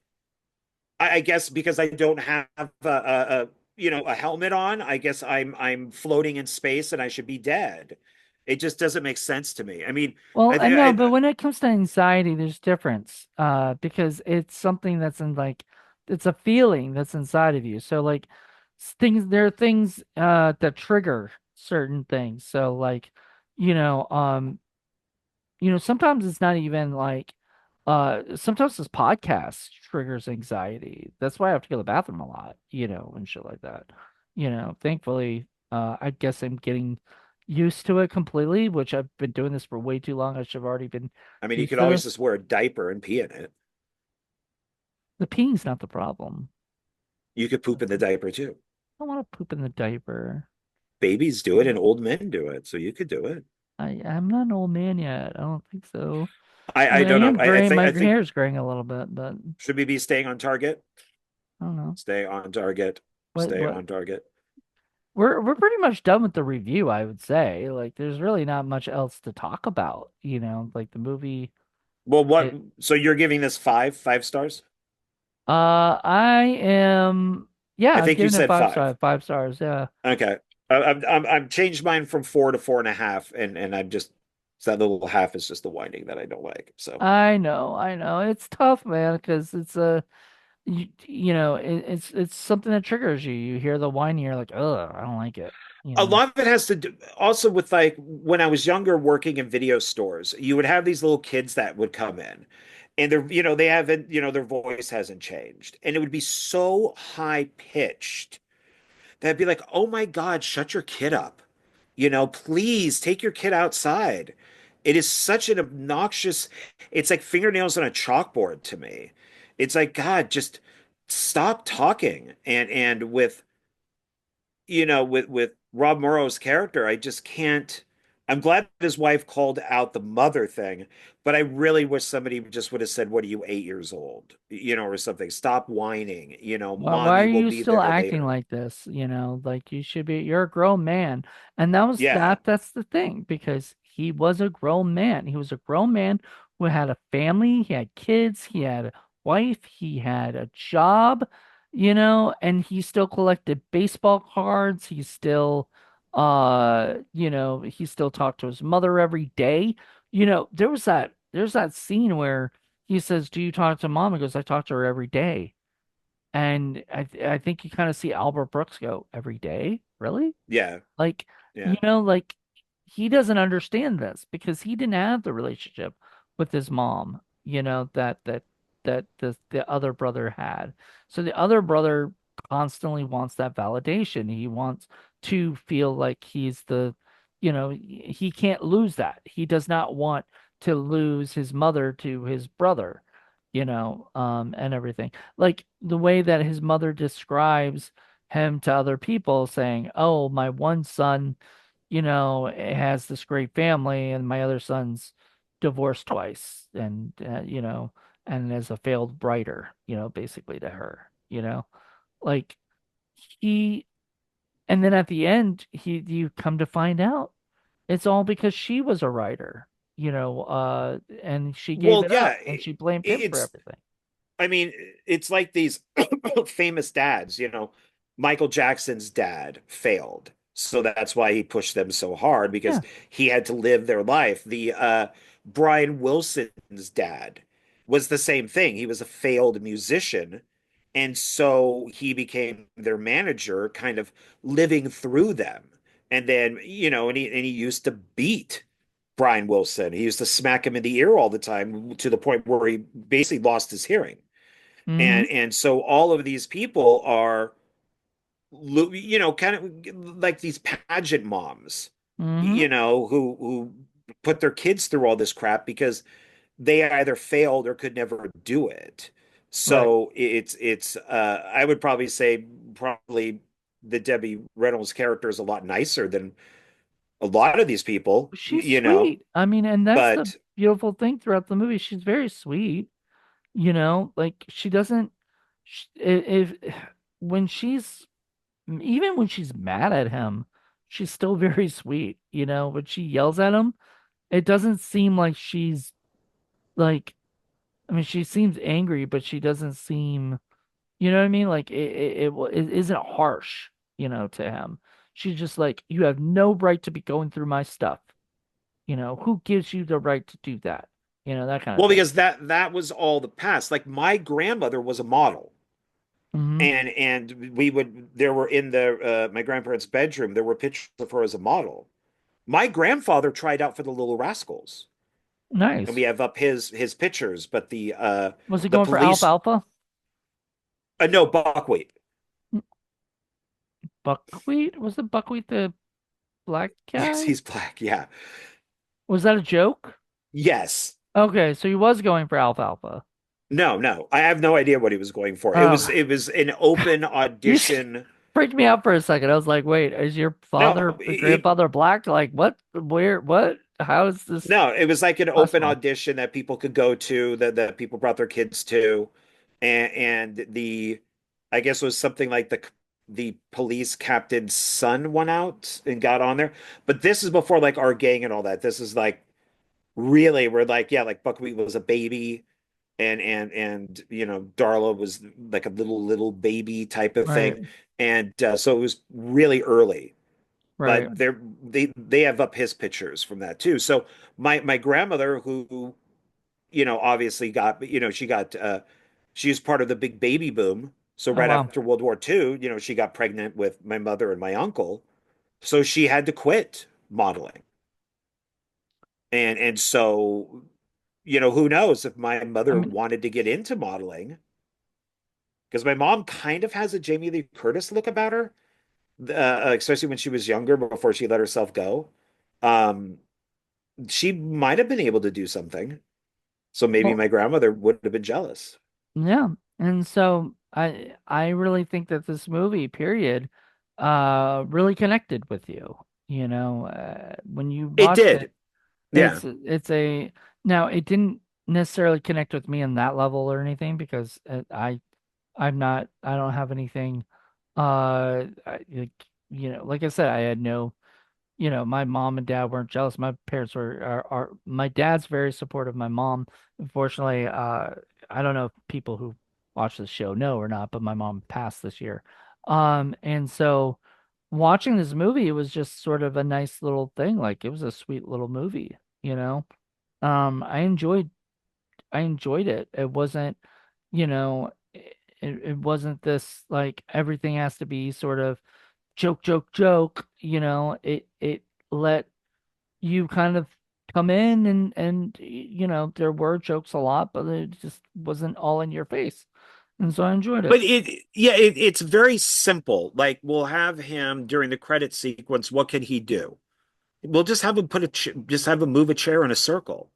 I guess because I don't have a helmet on, I guess I'm floating in space and I should be dead. It just doesn't make sense to me. I mean, well, I I think know, but when it comes to anxiety, there's difference, because it's something that's it's a feeling that's inside of you. So like there are things that trigger certain things. So like, you know, um, sometimes it's not even like sometimes this podcast triggers anxiety. That's why I have to go to the bathroom a lot, and shit like that. Thankfully, I guess I'm getting used to it completely, which I've been doing this for way too long. I should have already been I mean, you used could to always this. just wear a diaper and pee in it. The peeing's not the problem. You could I poop in the diaper too. don't want to poop in the diaper. Babies do it and old men do it, so you could do it. I'm not an old man yet. I don't think so. I I mean, I don't know. am graying. My I think hair is graying a little bit, but should we be staying on target? I don't know. Stay on target. Stay What on target. we're pretty much done with the review, I would say. Like there's really not much else to talk about, like the movie Well, what? it So you're giving this five stars? I am yeah, I I'm think you giving it said five five. stars, 5 stars, yeah. Okay. I've changed mine from 4 to 4.5, and I'm just so that little half is just the winding that I don't like. So I know. It's tough, man, because it's it's something that triggers you. You hear the whining, you're like, ugh, I don't like it, you a know. lot of it has to do also with like when I was younger working in video stores, you would have these little kids that would come in and they haven't, their voice hasn't changed. And it would be so high pitched that I'd be like, oh my God, shut your kid up. Please take your kid outside. It is such an obnoxious, it's like fingernails on a chalkboard to me. It's like, God, just stop talking. And with Rob Morrow's character, I just can't. I'm glad that his wife called out the mother thing, but I really wish somebody just would have said, "What are you, 8 years old?" Or something. Stop whining. Why are Mommy will you be still there acting later. like this? Like you're a grown man. And Yeah, that's the thing, because he was a grown man. He was a grown man who had a family, he had kids, he had a wife, he had a job, and he still collected baseball cards. He still talked to his mother every day. There's that scene where he says, "Do you talk to mom?" He goes, "I talk to her every day." And I think you kind of see Albert Brooks go, every day? Really? yeah, Like, yeah. like he doesn't understand this because he didn't have the relationship with his mom, that the other brother had. So the other brother constantly wants that validation. He wants to feel like he can't lose that. He does not want to lose his mother to his brother, and everything. Like the way that his mother describes him to other people, saying, "Oh, my one son, has this great family, and my other son's divorced twice, and and is a failed writer, basically to her, like he, and then at the end, you come to find out it's all because she was a writer. and she gave Well, it yeah, up and she blamed him for it's everything. I mean, it's like these famous dads, Michael Jackson's dad failed. So that's why he pushed them so hard because Yeah, he had to live their life. The Brian Wilson's dad was the same thing. He was a failed musician. And so he became their manager, kind of living through them. And then, and he used to beat Brian Wilson. He used to smack him in the ear all the time to the point where he basically lost his hearing. mm-hmm, And so all of these people are, kind of like these pageant moms, mm-hmm, who put their kids through all this crap because they either failed or could never do it. right. So it's I would probably say probably the Debbie Reynolds character is a lot nicer than a lot of these people, She's sweet. I mean, and that's the but beautiful thing throughout the movie. She's very sweet, like she doesn't, if when she's even when she's mad at him, she's still very sweet, when she yells at him, it doesn't seem like she's like, I mean, she seems angry, but she doesn't seem, you know what I mean? Like it isn't harsh, to him. She's just like, you have no right to be going through my stuff. Who gives you the right to do that? That kind of well, thing. because that was all the past. Like my grandmother was a model. Hmm. And we would there were in the my grandparents' bedroom there were pictures of her as a model. My grandfather tried out for the Little Rascals, and we Nice. have up his pictures. But Was he the going for police, alfalfa? no, buckwheat. Buckwheat? Was the buckwheat the black Yes, guy? he's black. Yeah, Was that a joke? yes. Okay, so he was going for alfalfa. No, no, I have no idea what he was going for. It was Oh, it was an open you audition. freaked me out for a second. I was like, wait, is your No, father, grandfather black? Like, what? Where? What? How is this no, it was like an open possible? audition that people could go to, that people brought their kids to, and I guess it was something like the police captain's son went out and got on there. But this is before like our gang and all that. This is like really we're like, yeah, like Buckwheat was a baby, and Darla was like a little baby type of Right, thing, and so it was really early. right. But they have up his pictures from that too. So my grandmother, who obviously got, she was part of the big baby boom. So Oh right wow. after World War II, she got pregnant with my mother and my uncle. So she had to quit modeling. And so, who knows if my I mother mean, wanted to get into modeling, because my mom kind of has a Jamie Lee Curtis look about her, especially when she was younger before she let herself go. Um, she might have been able to do something. So maybe well, my grandmother would have been jealous. yeah. And so I really think that this movie, period, really connected with you. When you It watched it, did. Yeah. it's a now it didn't necessarily connect with me on that level or anything because I don't have anything like I said, I had no, my mom and dad weren't jealous. My parents are my dad's very supportive of my mom. Unfortunately, I don't know if people who watch this show know or not, but my mom passed this year. And so watching this movie, it was just sort of a nice little thing. Like it was a sweet little movie, you know. I enjoyed it. It wasn't, it wasn't this like everything has to be sort of joke, joke, joke. It let you kind of come in and there were jokes a lot, but it just wasn't all in your face. And so I enjoyed it. But it's very simple. Like we'll have him during the credit sequence. What can he do? We'll just have him just have him move a chair in a circle,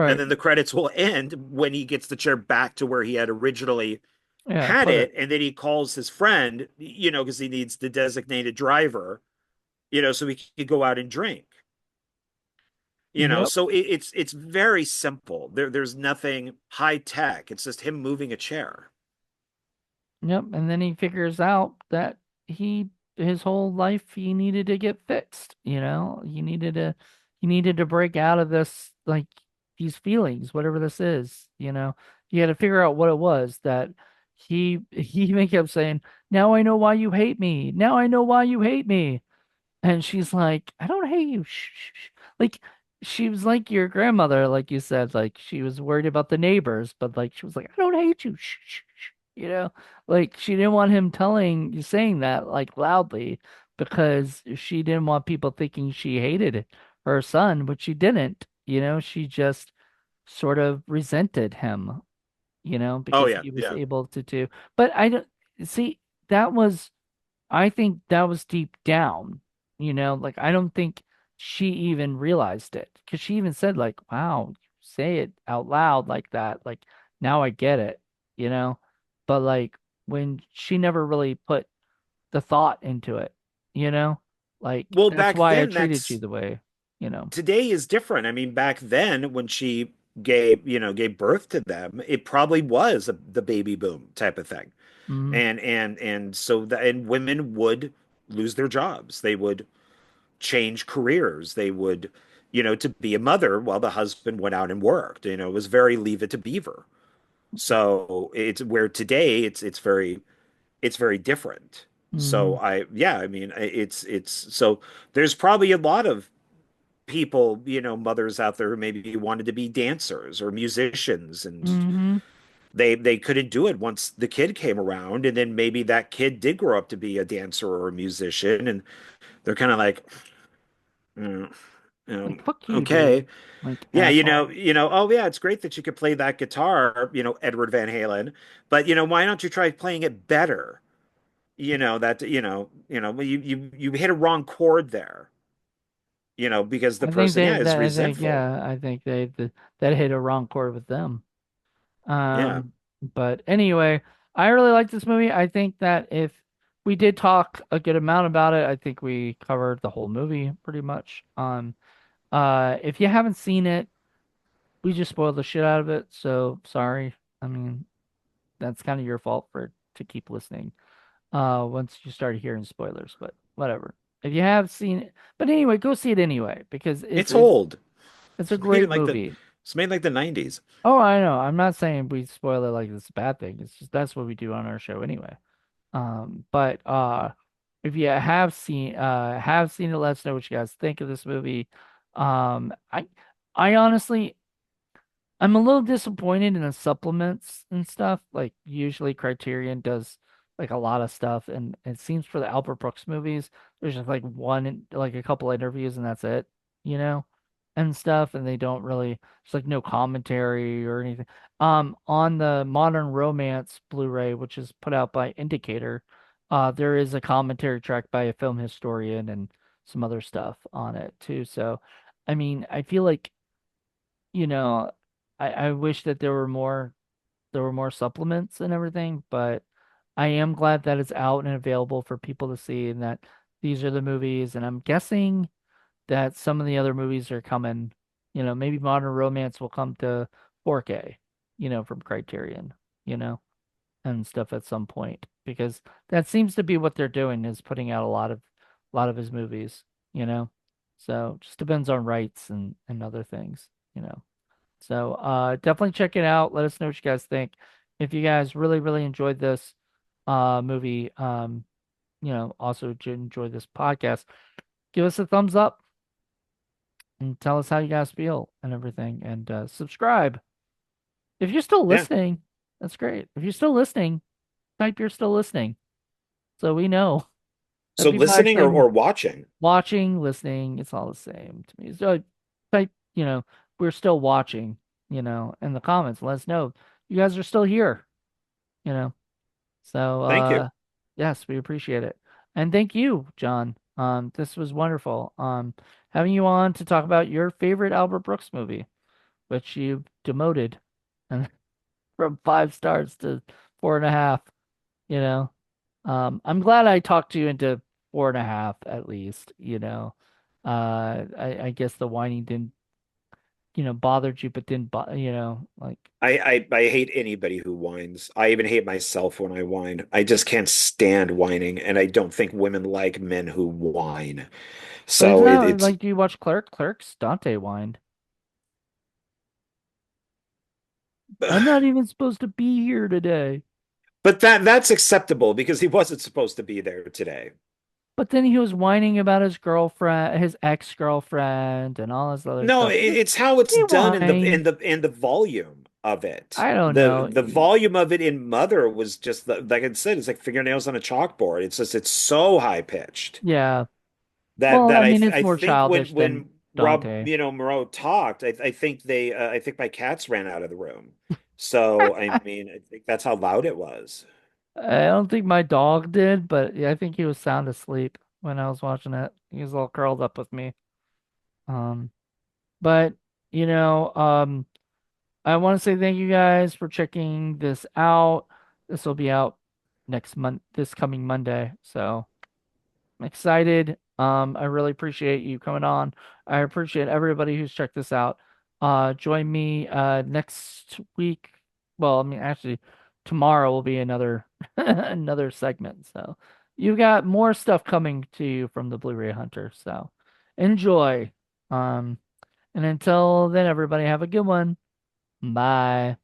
and Right. then the credits will end when he gets the chair back to where he had originally Yeah, had put it. it, and then he calls his friend, because he needs the designated driver, so he could go out and drink. Yep. So it's very simple. There's nothing high tech. It's just him moving a chair. Yep. And then he figures out that his whole life he needed to get fixed, he needed to he needed to break out of this, like, these feelings, whatever this is, you know. He had to figure out what it was that he even kept saying, "Now I know why you hate me. Now I know why you hate me." And she's like, "I don't hate you." Shh, shh, shh. Like, she was like your grandmother, like you said, like she was worried about the neighbors, but like she was like, "I don't hate you." Shh, shh, shh. You know, like she didn't want him saying that like loudly because she didn't want people thinking she hated her son, but she didn't. You know, she just sort of resented him, Oh because yeah, he was yeah. able to do. But I don't see that was I think that was deep down, like I don't think she even realized it because she even said like, "Wow, you say it out loud like that, like now I get it," you know. But like when she never really put the thought into it, you know, like Well, that's back why I then, treated you that's the way, today is different. I mean, back then when she gave birth to them, it probably was the baby boom type of thing. Mm-hmm. And so and women would lose their jobs. They would change careers. They would, to be a mother while the husband went out and worked. It was very leave it to beaver. So it's where today it's very different. Mm-hmm. So yeah, I mean, it's so there's probably a lot of people, mothers out there who maybe wanted to be dancers or musicians, and Mm-hmm. they couldn't do it once the kid came around, and then maybe that kid did grow up to be a dancer or a musician, and they're kind of like, mm, Like fuck you, dude. okay, Like yeah, asshole. oh yeah, it's great that you could play that guitar, Edward Van Halen, but why don't you try playing it better? That you hit a wrong chord there, because the I think person, they yeah, is that I think resentful. yeah, I think that hit a wrong chord with them. Yeah, But anyway, I really like this movie. I think that if we did talk a good amount about it, I think we covered the whole movie pretty much. If you haven't seen it, we just spoiled the shit out of it, so sorry. I mean, that's kind of your fault for to keep listening. Once you start hearing spoilers, but whatever. If you have seen it, but anyway, go see it anyway because it's it's it's old. it's a It's made in great like the movie. it's made like the 90s. Oh, I know. I'm not saying we spoil it like it's a bad thing. It's just that's what we do on our show anyway. But if you have seen it, let us know what you guys think of this movie. I honestly I'm a little disappointed in the supplements and stuff. Like usually Criterion does like a lot of stuff, and it seems for the Albert Brooks movies, there's just like like a couple interviews and that's it, you know, and stuff, and they don't really there's like no commentary or anything. On the Modern Romance Blu-ray, which is put out by Indicator, there is a commentary track by a film historian and some other stuff on it too. So, I mean, I feel like you know, I wish that there were more supplements and everything, but I am glad that it's out and available for people to see and that these are the movies. And I'm guessing that some of the other movies are coming, maybe Modern Romance will come to 4K, from Criterion, you know, and stuff at some point because that seems to be what they're doing is putting out a lot of his movies, you know. So just depends on rights and other things, you know. So definitely check it out. Let us know what you guys think. If you guys really, really enjoyed this movie, also enjoy this podcast, give us a thumbs up and tell us how you guys feel and everything. And subscribe. If you're still Yeah. listening, that's great. If you're still listening, type you're still listening. So we know that So people listening or, actually or watching. watching, listening, it's all the same to me. So type, we're still watching, in the comments. Let us know you guys are still here, you know. So Thank you. yes, we appreciate it. And thank you, John. This was wonderful. Having you on to talk about your favorite Albert Brooks movie, which you demoted and from 5 stars to 4.5, you know. I'm glad I talked you into 4.5 at least, I guess the whining didn't bothered you but didn't like I hate anybody who whines. I even hate myself when I whine. I just can't stand whining, and I don't think women like men who whine. but it's So not it's like, do you watch Clerks? Dante whined. I'm not even supposed to be here today. but that's acceptable because he wasn't supposed to be there today. But then he was whining about his girlfriend, his ex-girlfriend, and all this other No, stuff. it's how it's He done in whined. the volume of it. I don't The know. the volume of it in Mother was just like I said, it's like fingernails on a chalkboard. It's so high pitched Yeah. that Well, I mean, it's I more think childish than when Rob Dante. Moreau talked, I think I think my cats ran out of the room. So I mean, I think that's how loud it was. I don't think my dog did, but yeah, I think he was sound asleep when I was watching it. He was all curled up with me. Um, but you know, um, I want to say thank you guys for checking this out. This will be out next month, this coming Monday. So I'm excited. I really appreciate you coming on. I appreciate everybody who's checked this out. Join me next week. Well, I mean, actually, tomorrow will be another another segment. So you got more stuff coming to you from the Blu-ray Hunter. So enjoy. Um, and until then, everybody have a good one. Bye.